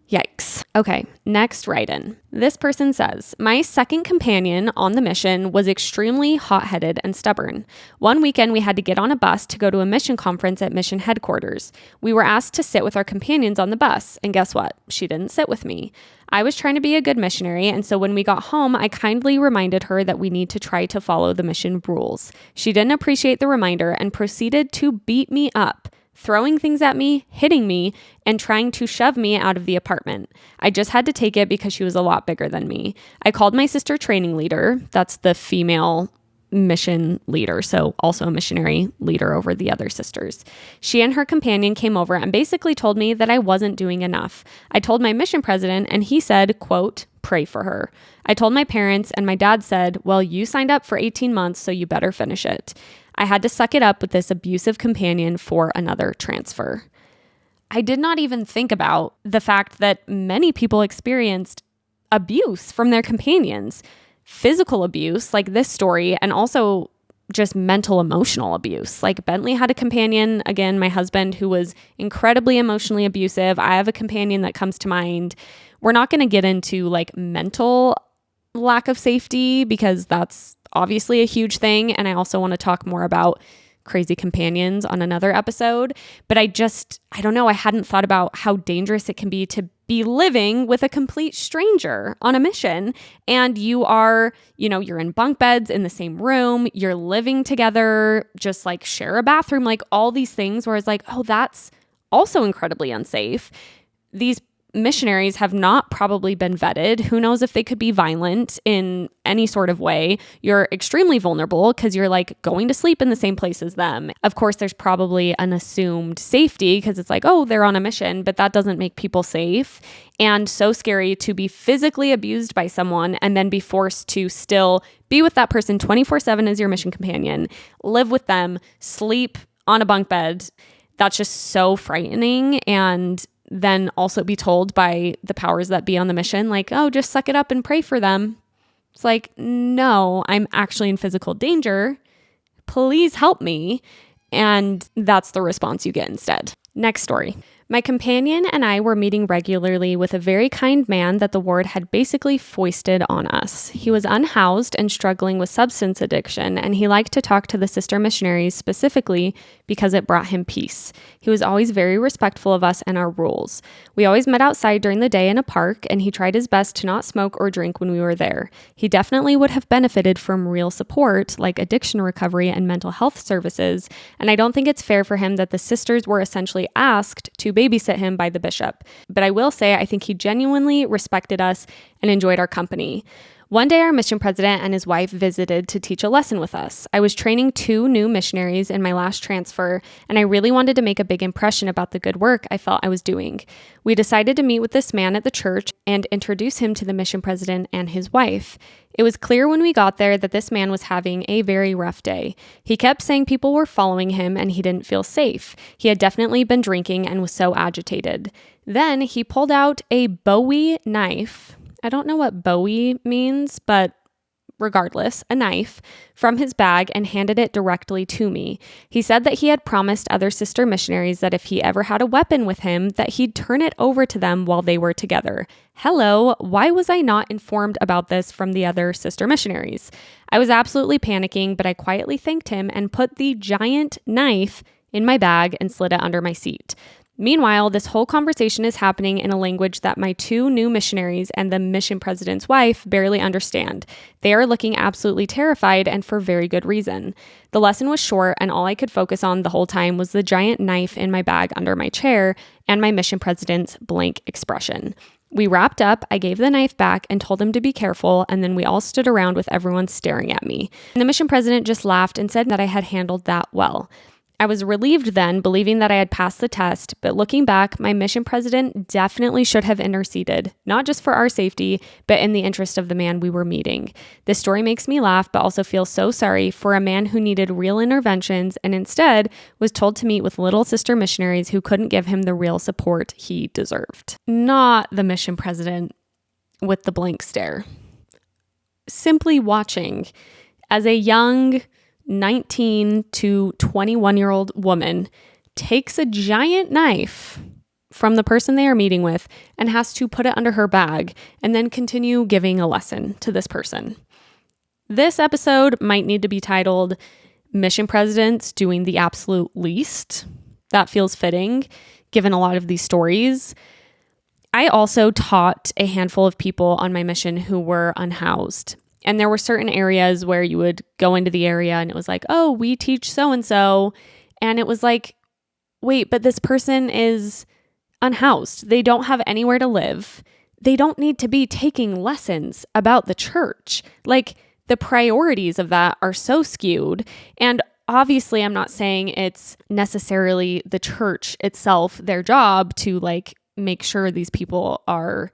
Yikes. Okay, next write-in. This person says, "My second companion on the mission was extremely hot-headed and stubborn. One weekend we had to get on a bus to go to a mission conference at mission headquarters. We were asked to sit with our companions on the bus, and guess what? She didn't sit with me. I was trying to be a good missionary, and so when we got home, I kindly reminded her that we need to try to follow the mission rules. She didn't appreciate the reminder and proceeded to beat me up, throwing things at me, hitting me, and trying to shove me out of the apartment. I just had to take it because she was a lot bigger than me. I called my sister training leader," that's the female mission leader, so also a missionary leader over the other sisters. "She and her companion came over and basically told me that I wasn't doing enough. I told my mission president, and he said, quote, 'Pray for her.' I told my parents, and my dad said, 'Well, you signed up for 18 months, so you better finish it.' I had to suck it up with this abusive companion for another transfer." I did not even think about the fact that many people experienced abuse from their companions, physical abuse like this story, and also just mental, emotional abuse. Like Bentley had a companion, again, my husband, who was incredibly emotionally abusive. I have a companion that comes to mind We're not going to get into like mental lack of safety because that's obviously a huge thing. And I also want to talk more about crazy companions on another episode. But I don't know, I hadn't thought about how dangerous it can be to be living with a complete stranger on a mission. And you are, you're in bunk beds in the same room, you're living together, just like share a bathroom, like all these things where it's like, oh, that's also incredibly unsafe. These missionaries have not probably been vetted. Who knows if they could be violent in any sort of way. You're extremely vulnerable because you're like going to sleep in the same place as them. Of course, there's probably an assumed safety because it's like, oh, they're on a mission, but that doesn't make people safe. And so scary to be physically abused by someone and then be forced to still be with that person 24/7 as your mission companion, live with them, sleep on a bunk bed. That's just so frightening. And then also be told by the powers that be on the mission, like, oh, just suck it up and pray for them. It's like, no, I'm actually in physical danger. Please help me. And that's the response you get instead. Next story. My companion and I were meeting regularly with a very kind man that the ward had basically foisted on us. He was unhoused and struggling with substance addiction, and he liked to talk to the sister missionaries specifically because it brought him peace. He was always very respectful of us and our rules. We always met outside during the day in a park, and he tried his best to not smoke or drink when we were there. He definitely would have benefited from real support like addiction recovery and mental health services, and I don't think it's fair for him that the sisters were essentially asked to babysit him by the bishop. But I will say I think he genuinely respected us and enjoyed our company. One day, our mission president and his wife visited to teach a lesson with us. I was training 2 new missionaries in my last transfer, and I really wanted to make a big impression about the good work I felt I was doing. We decided to meet with this man at the church and introduce him to the mission president and his wife. It was clear when we got there that this man was having a very rough day. He kept saying people were following him and he didn't feel safe. He had definitely been drinking and was so agitated. Then he pulled out a Bowie knife. I don't know what Bowie means, but regardless, a knife from his bag and handed it directly to me. He said that he had promised other sister missionaries that if he ever had a weapon with him, that he'd turn it over to them while they were together. Hello, why was I not informed about this from the other sister missionaries? I was absolutely panicking, but I quietly thanked him and put the giant knife in my bag and slid it under my seat. Meanwhile, this whole conversation is happening in a language that my 2 new missionaries and the mission president's wife barely understand. They are looking absolutely terrified and for very good reason. The lesson was short and all I could focus on the whole time was the giant knife in my bag under my chair and my mission president's blank expression. We wrapped up, I gave the knife back and told him to be careful, and then we all stood around with everyone staring at me. And the mission president just laughed and said that I had handled that well. I was relieved then, believing that I had passed the test, but looking back, my mission president definitely should have interceded, not just for our safety, but in the interest of the man we were meeting. This story makes me laugh, but also feel so sorry for a man who needed real interventions and instead was told to meet with little sister missionaries who couldn't give him the real support he deserved. Not the mission president with the blank stare. Simply watching as a young 19 to 21-year-old woman takes a giant knife from the person they are meeting with and has to put it under her bag and then continue giving a lesson to this person. This episode might need to be titled Mission Presidents Doing the Absolute Least. That feels fitting given a lot of these stories. I also taught a handful of people on my mission who were unhoused. And there were certain areas where you would go into the area and it was like, oh, we teach so-and-so. And it was like, wait, but this person is unhoused. They don't have anywhere to live. They don't need to be taking lessons about the church. Like, the priorities of that are so skewed. And obviously, I'm not saying it's necessarily the church itself, their job to like make sure these people are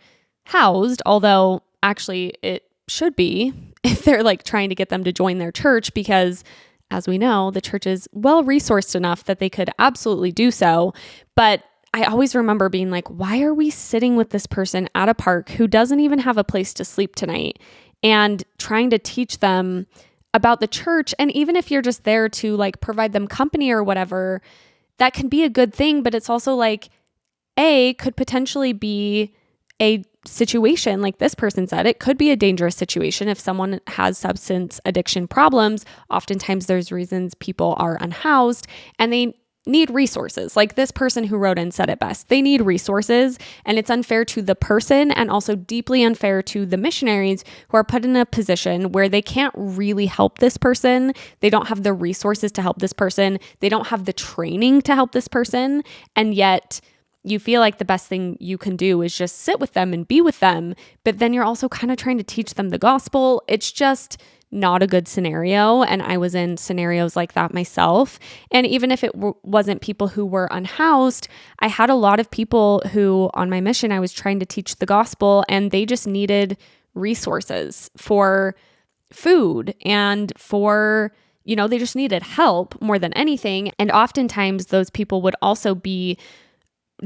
housed, although actually it should be if they're like trying to get them to join their church, because as we know, the church is well resourced enough that they could absolutely do so. But I always remember being like, why are we sitting with this person at a park who doesn't even have a place to sleep tonight and trying to teach them about the church? And even if you're just there to like provide them company or whatever, that can be a good thing. But it's also like, could potentially be a situation, like this person said, it could be a dangerous situation if someone has substance addiction problems. Oftentimes there's reasons people are unhoused and they need resources. Like this person who wrote in said it best. They need resources, and it's unfair to the person and also deeply unfair to the missionaries who are put in a position where they can't really help this person. They don't have the resources to help this person. They don't have the training to help this person. And yet you feel like the best thing you can do is just sit with them and be with them. But then you're also kind of trying to teach them the gospel. It's just not a good scenario. And I was in scenarios like that myself. And even if it wasn't people who were unhoused, I had a lot of people who on my mission, I was trying to teach the gospel, and they just needed resources for food and for, they just needed help more than anything. And oftentimes those people would also be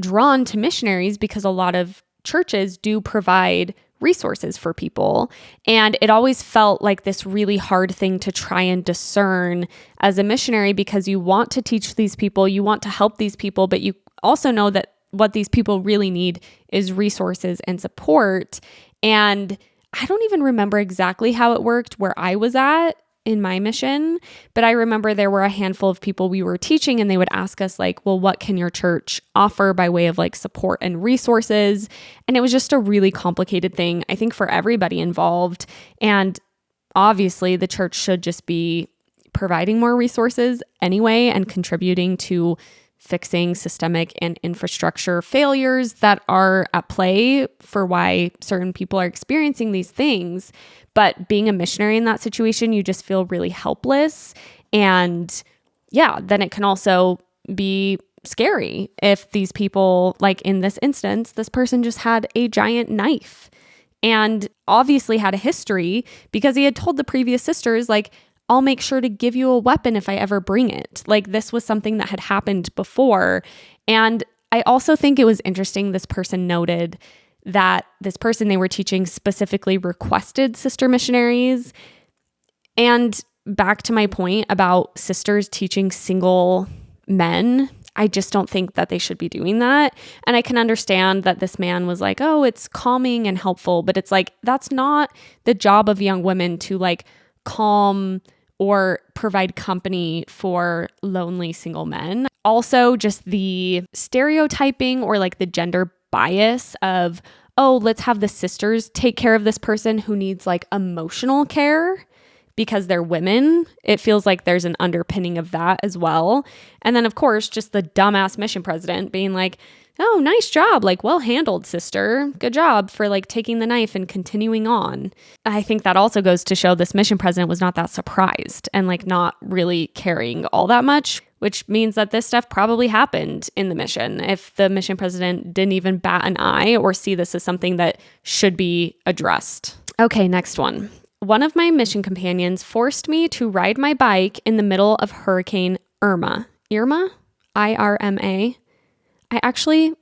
drawn to missionaries because a lot of churches do provide resources for people. And it always felt like this really hard thing to try and discern as a missionary, because you want to teach these people, you want to help these people, but you also know that what these people really need is resources and support. And I don't even remember exactly how it worked where I was at in my mission, but I remember there were a handful of people we were teaching, and they would ask us like, well, what can your church offer by way of like support and resources? And it was just a really complicated thing, I think, for everybody involved. And obviously the church should just be providing more resources anyway and contributing to fixing systemic and infrastructure failures that are at play for why certain people are experiencing these things. But being a missionary in that situation, you just feel really helpless. And yeah, then it can also be scary if these people, like in this instance, this person just had a giant knife and obviously had a history because he had told the previous sisters, like, I'll make sure to give you a weapon if I ever bring it. Like this was something that had happened before. And I also think it was interesting, this person noted that this person they were teaching specifically requested sister missionaries. And back to my point about sisters teaching single men, I just don't think that they should be doing that. And I can understand that this man was like, oh, it's calming and helpful, but it's like, that's not the job of young women to like calm or provide company for lonely single men. Also, just the stereotyping or like the gender bias of, oh, let's have the sisters take care of this person who needs like emotional care because they're women. It feels like there's an underpinning of that as well. And then, of course, just the dumbass mission president being like, oh, nice job. Like, well handled, sister. Good job for like taking the knife and continuing on. I think that also goes to show this mission president was not that surprised and like not really caring all that much, which means that this stuff probably happened in the mission if the mission president didn't even bat an eye or see this as something that should be addressed. Okay, next one. One of my mission companions forced me to ride my bike in the middle of Hurricane Irma. Irma? I-R-M-A. I actually,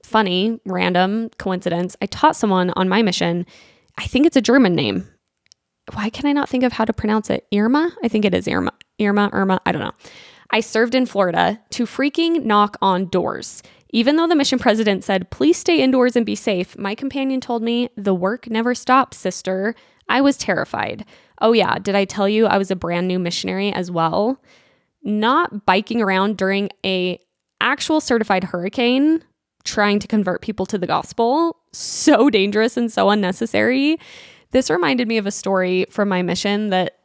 funny, random coincidence, I taught someone on my mission, I think it's a German name. Why can I not think of how to pronounce it? Irma? I think it is Irma. Irma, I don't know. I served in Florida to freaking knock on doors. Even though the mission president said, please stay indoors and be safe, my companion told me, the work never stops, sister. I was terrified. Oh yeah, did I tell you I was a brand new missionary as well? Not biking around during a actual certified hurricane, trying to convert people to the gospel. So dangerous and so unnecessary. This reminded me of a story from my mission that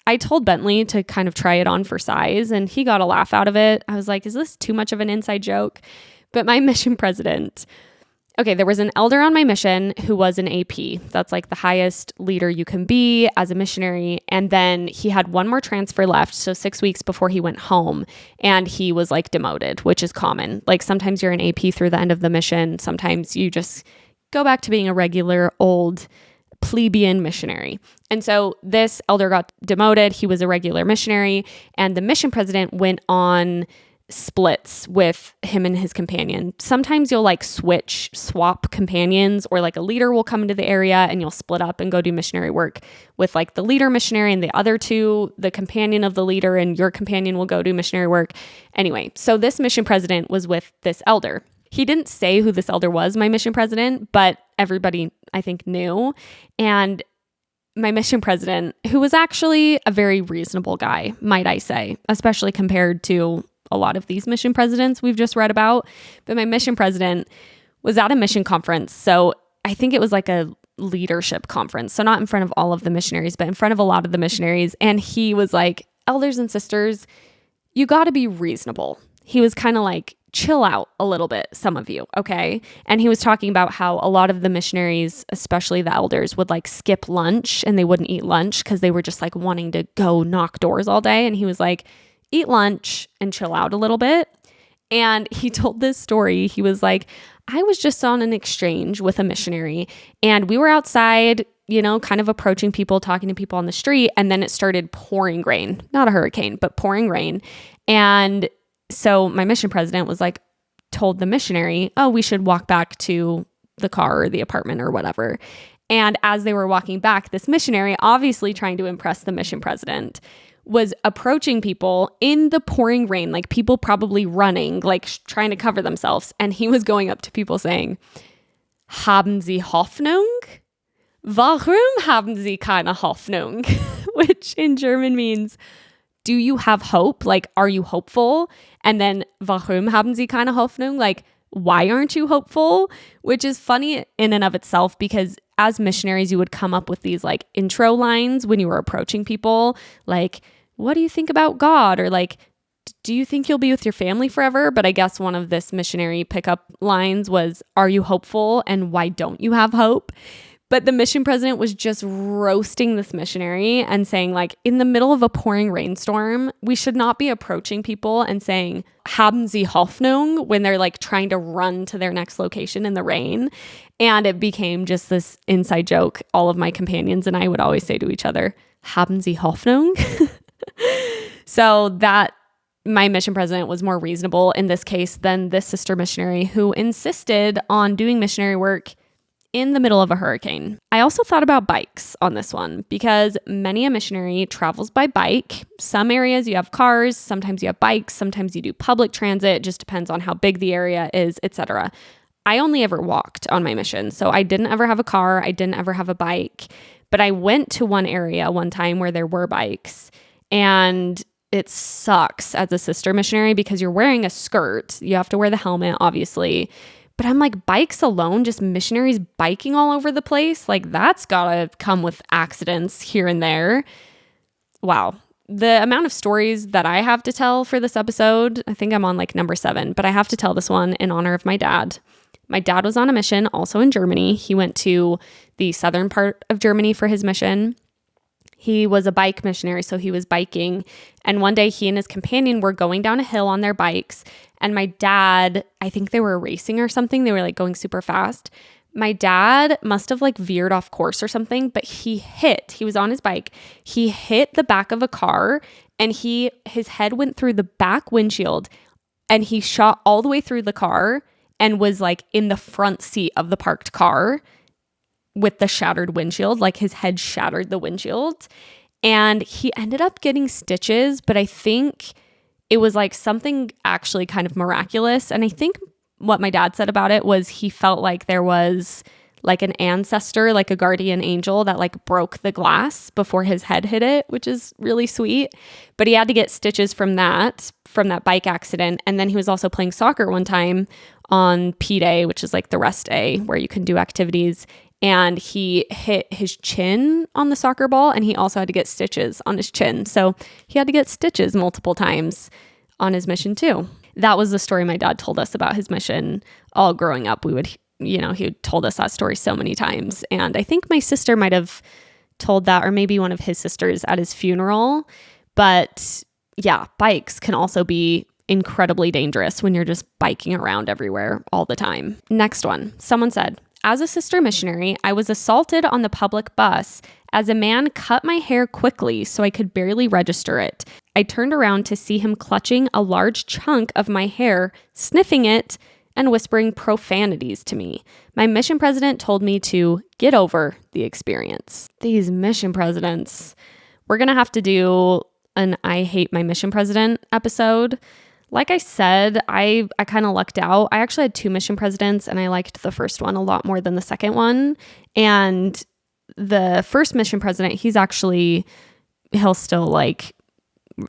I told Bentley to kind of try it on for size, and he got a laugh out of it. I was like, is this too much of an inside joke? But my mission president, okay, there was an elder on my mission who was an AP. That's like the highest leader you can be as a missionary. And then he had one more transfer left, so 6 weeks before he went home, and he was like demoted, which is common. Like sometimes you're an AP through the end of the mission. Sometimes you just go back to being a regular old plebeian missionary. And so this elder got demoted. He was a regular missionary, and the mission president went on splits with him and his companion. Sometimes you'll like swap companions, or like a leader will come into the area and you'll split up and go do missionary work with like the leader missionary, and the other two, the companion of the leader and your companion, will go do missionary work. Anyway, so this mission president was with this elder. He didn't say who this elder was, my mission president, but everybody, I think, knew. And my mission president, who was actually a very reasonable guy, might I say, especially compared to a lot of these mission presidents we've just read about. But my mission president was at a mission conference. So I think it was like a leadership conference. So not in front of all of the missionaries, but in front of a lot of the missionaries. And he was like, elders and sisters, you got to be reasonable. He was kind of like, chill out a little bit, some of you, okay? And he was talking about how a lot of the missionaries, especially the elders, would like skip lunch and they wouldn't eat lunch because they were just like wanting to go knock doors all day. And he was like, eat lunch and chill out a little bit. And he told this story. He was like, I was just on an exchange with a missionary and we were outside, you know, kind of approaching people, talking to people on the street. And then it started pouring rain, not a hurricane, but pouring rain. And so my mission president was like, told the missionary, oh, we should walk back to the car or the apartment or whatever. And as they were walking back, this missionary, obviously trying to impress the mission president, was approaching people in the pouring rain, like people probably running, like trying to cover themselves. And he was going up to people saying, haben Sie Hoffnung? Warum haben Sie keine Hoffnung? Which in German means, do you have hope? Like, are you hopeful? And then, warum haben Sie keine Hoffnung? Like, why aren't you hopeful? Which is funny in and of itself because as missionaries, you would come up with these like intro lines when you were approaching people. Like, what do you think about God? Or like, do you think you'll be with your family forever? But I guess one of this missionary pickup lines was, are you hopeful? And why don't you have hope? But the mission president was just roasting this missionary and saying like, in the middle of a pouring rainstorm, we should not be approaching people and saying, haben Sie Hoffnung, when they're like trying to run to their next location in the rain. And it became just this inside joke. All of my companions and I would always say to each other, haben Sie Hoffnung? So that my mission president was more reasonable in this case than this sister missionary who insisted on doing missionary work in the middle of a hurricane. I also thought about bikes on this one because many a missionary travels by bike. Some areas you have cars, sometimes you have bikes, sometimes you do public transit, it just depends on how big the area is, etc. I only ever walked on my mission, so I didn't ever have a car, I didn't ever have a bike, but I went to one area one time where there were bikes, and it sucks as a sister missionary because you're wearing a skirt, you have to wear the helmet, obviously. But I'm like, bikes alone, just missionaries biking all over the place, like that's gotta come with accidents here and there. Wow. The amount of stories that I have to tell for this episode, I think I'm on like number 7, but I have to tell this one in honor of my dad. My dad was on a mission also in Germany. He went to the southern part of Germany for his mission. He was a bike missionary, so he was biking. And one day he and his companion were going down a hill on their bikes. And my dad, I think they were racing or something. They were like going super fast. My dad must have like veered off course or something, but he was on his bike. He hit the back of a car and his head went through the back windshield and he shot all the way through the car and was like in the front seat of the parked car with the shattered windshield, like his head shattered the windshield. And he ended up getting stitches, but I think it was like something actually kind of miraculous. And I think what my dad said about it was he felt like there was like an ancestor, like a guardian angel that like broke the glass before his head hit it, which is really sweet. But he had to get stitches from that bike accident. And then he was also playing soccer one time on P Day, which is like the rest day where you can do activities. And he hit his chin on the soccer ball and he also had to get stitches on his chin. So he had to get stitches multiple times on his mission too. That was the story my dad told us about his mission all growing up. He told us that story so many times. And I think my sister might have told that, or maybe one of his sisters at his funeral. But yeah, bikes can also be incredibly dangerous when you're just biking around everywhere all the time. Next one, someone said, as a sister missionary, I was assaulted on the public bus as a man cut my hair quickly so I could barely register it. I turned around to see him clutching a large chunk of my hair, sniffing it, and whispering profanities to me. My mission president told me to get over the experience. These mission presidents. We're going to have to do an I hate my mission president episode. Like I said, I kind of lucked out. I actually had 2 mission presidents, and I liked the first one a lot more than the second one. And the first mission president, he'll still like,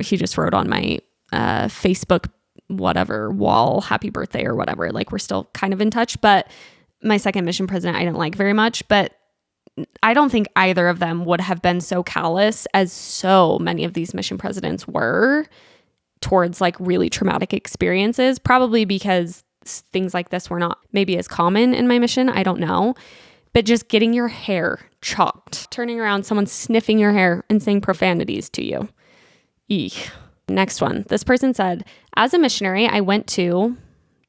he just wrote on my Facebook whatever wall, happy birthday or whatever. Like, we're still kind of in touch. But my second mission president, I didn't like very much. But I don't think either of them would have been so callous as so many of these mission presidents were towards like really traumatic experiences, probably because things like this were not maybe as common in my mission. I don't know. But just getting your hair chopped, turning around, someone sniffing your hair and saying profanities to you. Eek. Next one. This person said, as a missionary, I went to,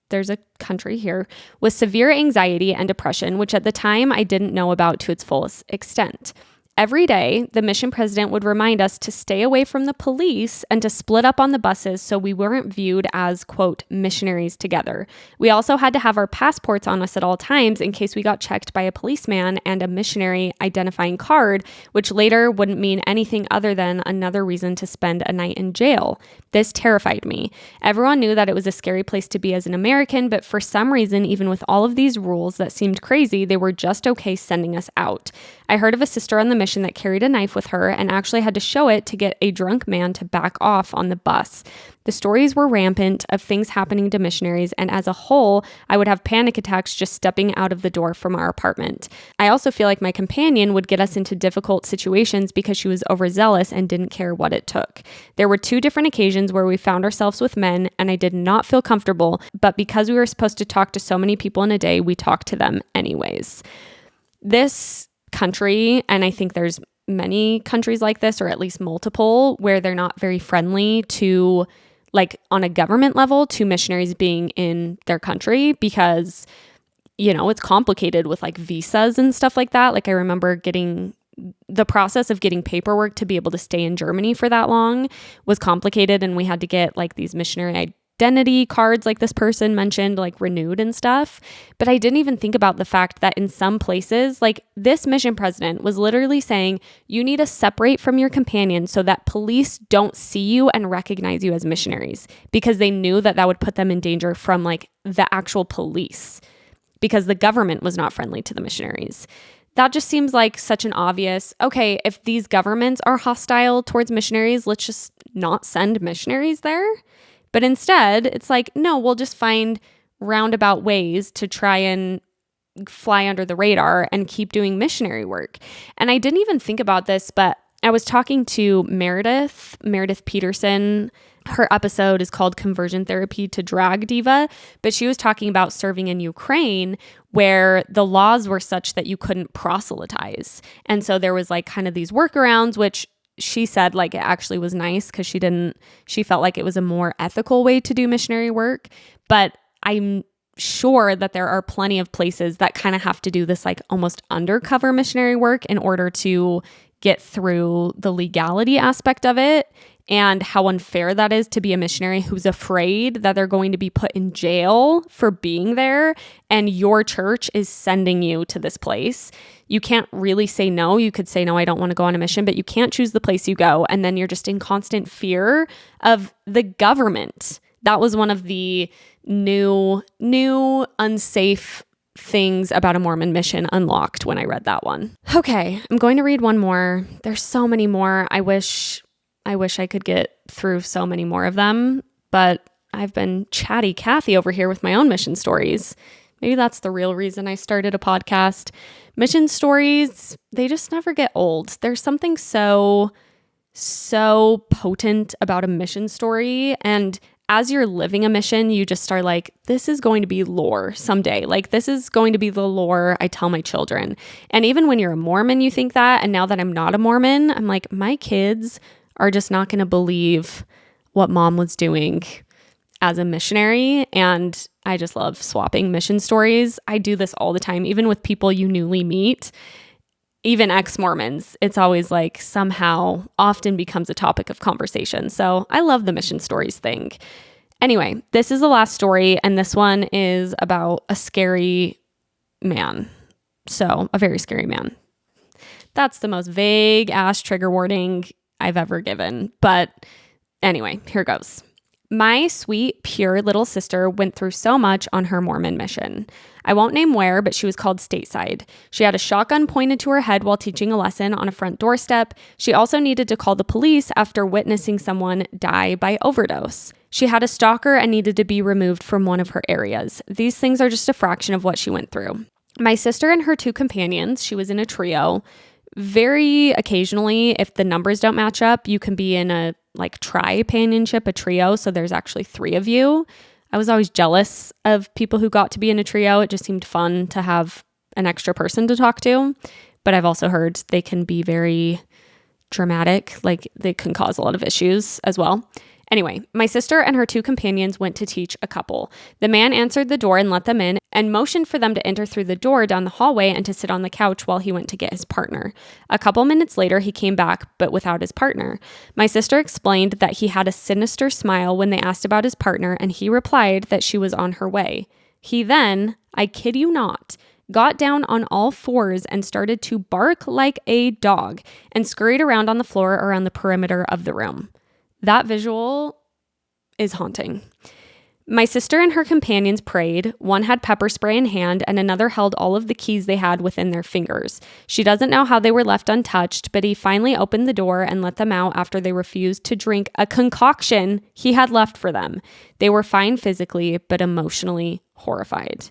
there's a country here, with severe anxiety and depression, which at the time I didn't know about to its fullest extent. Every day, the mission president would remind us to stay away from the police and to split up on the buses so we weren't viewed as, quote, missionaries together. We also had to have our passports on us at all times in case we got checked by a policeman and a missionary identifying card, which later wouldn't mean anything other than another reason to spend a night in jail. This terrified me. Everyone knew that it was a scary place to be as an American, but for some reason, even with all of these rules that seemed crazy, they were just okay sending us out. I heard of a sister on the mission that carried a knife with her and actually had to show it to get a drunk man to back off on the bus. The stories were rampant of things happening to missionaries, and as a whole, I would have panic attacks just stepping out of the door from our apartment. I also feel like my companion would get us into difficult situations because she was overzealous and didn't care what it took. There were 2 different occasions where we found ourselves with men, and I did not feel comfortable, but because we were supposed to talk to so many people in a day, we talked to them anyways. This country, and I think there's many countries like this, or at least multiple, where they're not very friendly to, like, on a government level, to missionaries being in their country because, you know, it's complicated with like visas and stuff like that. Like, I remember the process of getting paperwork to be able to stay in Germany for that long was complicated, and we had to get like these missionary identity cards, like this person mentioned, like renewed and stuff. But I didn't even think about the fact that in some places, like this mission president was literally saying, you need to separate from your companion so that police don't see you and recognize you as missionaries, because they knew that that would put them in danger from like the actual police, because the government was not friendly to the missionaries. That just seems like such an obvious, okay, if these governments are hostile towards missionaries, let's just not send missionaries there. But instead, it's like, no, we'll just find roundabout ways to try and fly under the radar and keep doing missionary work. And I didn't even think about this, but I was talking to Meredith Peterson. Her episode is called Conversion Therapy to Drag Diva, but she was talking about serving in Ukraine, where the laws were such that you couldn't proselytize. And so there was like kind of these workarounds, which she said like it actually was nice because she felt like it was a more ethical way to do missionary work. But I'm sure that there are plenty of places that kind of have to do this like almost undercover missionary work in order to get through the legality aspect of it, and how unfair that is to be a missionary who's afraid that they're going to be put in jail for being there, and your church is sending you to this place. You can't really say no. You could say, no, I don't want to go on a mission, but you can't choose the place you go. And then you're just in constant fear of the government. That was one of the new unsafe things about a Mormon mission unlocked when I read that one. Okay, I'm going to read one more. There's so many more. I wish I could get through so many more of them, but I've been chatty Kathy over here with my own mission stories. Maybe that's the real reason I started a podcast. Mission stories, they just never get old. There's something so potent about a mission story. And as you're living a mission, you just start like, this is going to be lore someday. Like, this is going to be the lore I tell my children. And even when you're a Mormon, you think that. And now that I'm not a Mormon, I'm like, my kids are just not going to believe what mom was doing as a missionary. And I just love swapping mission stories. I do this all the time, even with people you newly meet, even ex-Mormons. It's always like somehow often becomes a topic of conversation. So I love the mission stories thing. Anyway, this is the last story, and this one is about a scary man. So a very scary man. That's the most vague ass trigger warning I've ever given. But anyway, here goes. My sweet, pure little sister went through so much on her Mormon mission. I won't name where, but she was called stateside. She had a shotgun pointed to her head while teaching a lesson on a front doorstep. She also needed to call the police after witnessing someone die by overdose. She had a stalker and needed to be removed from one of her areas. These things are just a fraction of what she went through. My sister and her 2 companions, she was in a trio. Very occasionally, if the numbers don't match up, you can be in a tri-panionship, a trio. So there's actually 3 of you. I was always jealous of people who got to be in a trio. It just seemed fun to have an extra person to talk to. But I've also heard they can be very dramatic. They can cause a lot of issues as well. Anyway, my sister and her 2 companions went to teach a couple. The man answered the door and let them in and motioned for them to enter through the door down the hallway and to sit on the couch while he went to get his partner. A couple minutes later, he came back, but without his partner. My sister explained that he had a sinister smile when they asked about his partner, and he replied that she was on her way. He then, I kid you not, got down on all 4s and started to bark like a dog and scurried around on the floor around the perimeter of the room. That visual is haunting. My sister and her companions prayed. One had pepper spray in hand and another held all of the keys they had within their fingers. She doesn't know how they were left untouched, but he finally opened the door and let them out after they refused to drink a concoction he had left for them. They were fine physically, but emotionally horrified.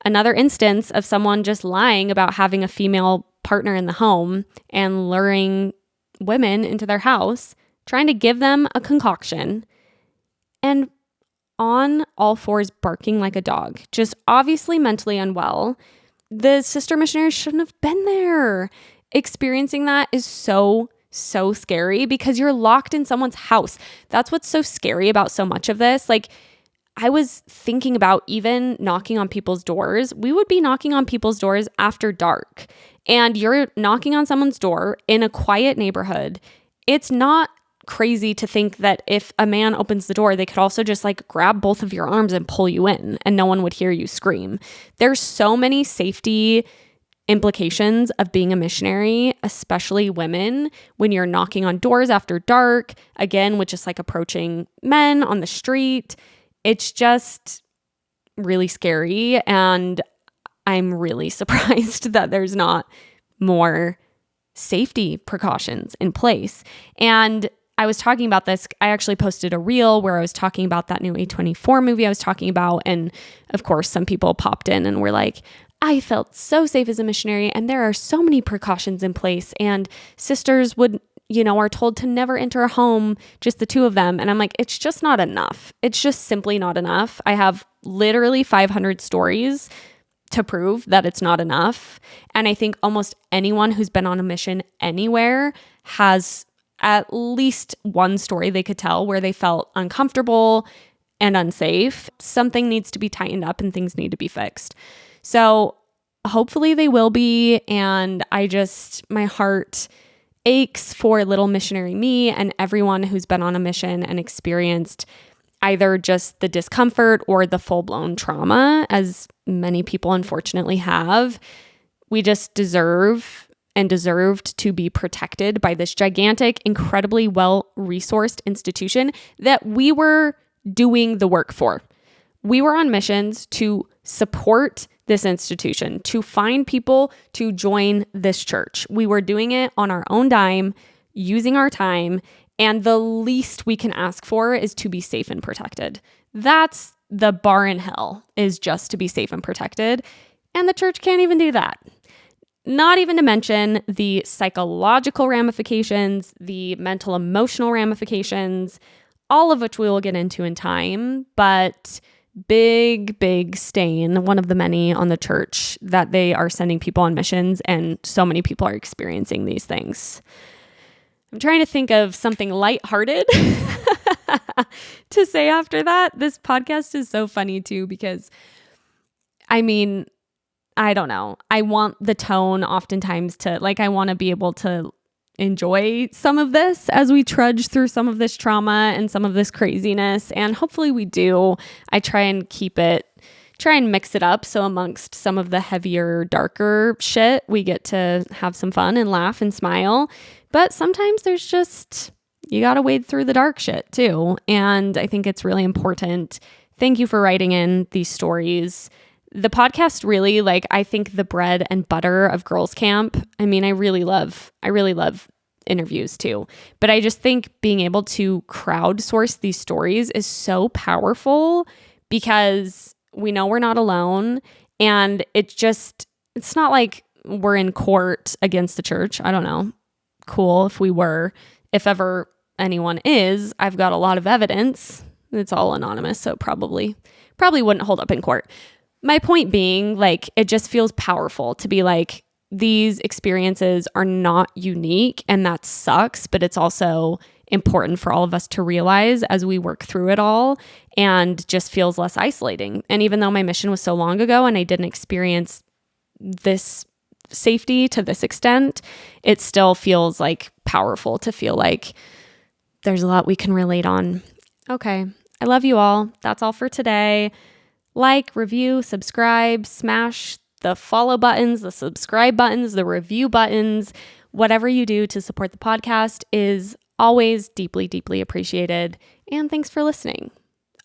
Another instance of someone just lying about having a female partner in the home and luring women into their house, trying to give them a concoction, and on all 4s barking like a dog, just obviously mentally unwell. The sister missionaries shouldn't have been there. Experiencing that is so scary because you're locked in someone's house. That's what's so scary about so much of this. I was thinking about even knocking on people's doors. We would be knocking on people's doors after dark, and you're knocking on someone's door in a quiet neighborhood. It's not crazy to think that if a man opens the door, they could also just grab both of your arms and pull you in and no one would hear you scream. There's so many safety implications of being a missionary, especially women, when you're knocking on doors after dark, again, with just approaching men on the street. It's just really scary. And I'm really surprised that there's not more safety precautions in place. And I was talking about this. I actually posted a reel where I was talking about that new A24 movie I was talking about. And of course, some people popped in and were like, I felt so safe as a missionary and there are so many precautions in place. And sisters are told to never enter a home, just the 2 of them. And I'm like, it's just not enough. It's just simply not enough. I have literally 500 stories to prove that it's not enough. And I think almost anyone who's been on a mission anywhere has at least one story they could tell where they felt uncomfortable and unsafe. Something needs to be tightened up and things need to be fixed. So hopefully they will be. And my heart aches for little missionary me and everyone who's been on a mission and experienced either just the discomfort or the full-blown trauma, as many people unfortunately have. We just deserved to be protected by this gigantic, incredibly well-resourced institution that we were doing the work for. We were on missions to support this institution, to find people to join this church. We were doing it on our own dime, using our time, and the least we can ask for is to be safe and protected. That's the bar in hell, is just to be safe and protected, and the church can't even do that. Not even to mention the psychological ramifications, the mental, emotional ramifications, all of which we will get into in time, but big stain, one of the many on the church, that they are sending people on missions and so many people are experiencing these things. I'm trying to think of something lighthearted to say after that. This podcast is so funny too because, I don't know. I want the tone oftentimes to, I want to be able to enjoy some of this as we trudge through some of this trauma and some of this craziness. And hopefully we do. I try and mix it up. So amongst some of the heavier, darker shit, we get to have some fun and laugh and smile. But sometimes there's you got to wade through the dark shit too. And I think it's really important. Thank you for writing in these stories. The podcast really, like, I think the bread and butter of girls camp. I mean, I really love interviews too. But I just think being able to crowdsource these stories is so powerful because we know we're not alone. And it's not like we're in court against the church. I don't know. Cool if we were. If ever anyone is, I've got a lot of evidence. It's all anonymous, so probably wouldn't hold up in court. My point being, like, it just feels powerful to be like, these experiences are not unique and that sucks, but it's also important for all of us to realize as we work through it all, and just feels less isolating. And even though my mission was so long ago and I didn't experience this safety to this extent, it still feels like powerful to feel like there's a lot we can relate on. Okay. I love you all. That's all for today. Like, review, subscribe, smash the follow buttons, the subscribe buttons, the review buttons. Whatever you do to support the podcast is always deeply, deeply appreciated. And thanks for listening.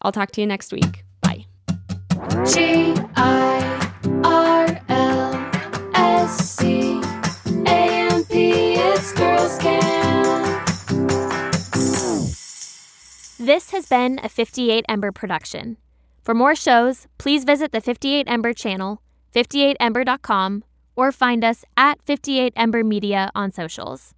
I'll talk to you next week. Bye. GIRLSCAMP, it's Girls Camp. This has been a 58 Ember production. For more shows, please visit the 58 Ember channel, 58ember.com, or find us at 58 Ember Media on socials.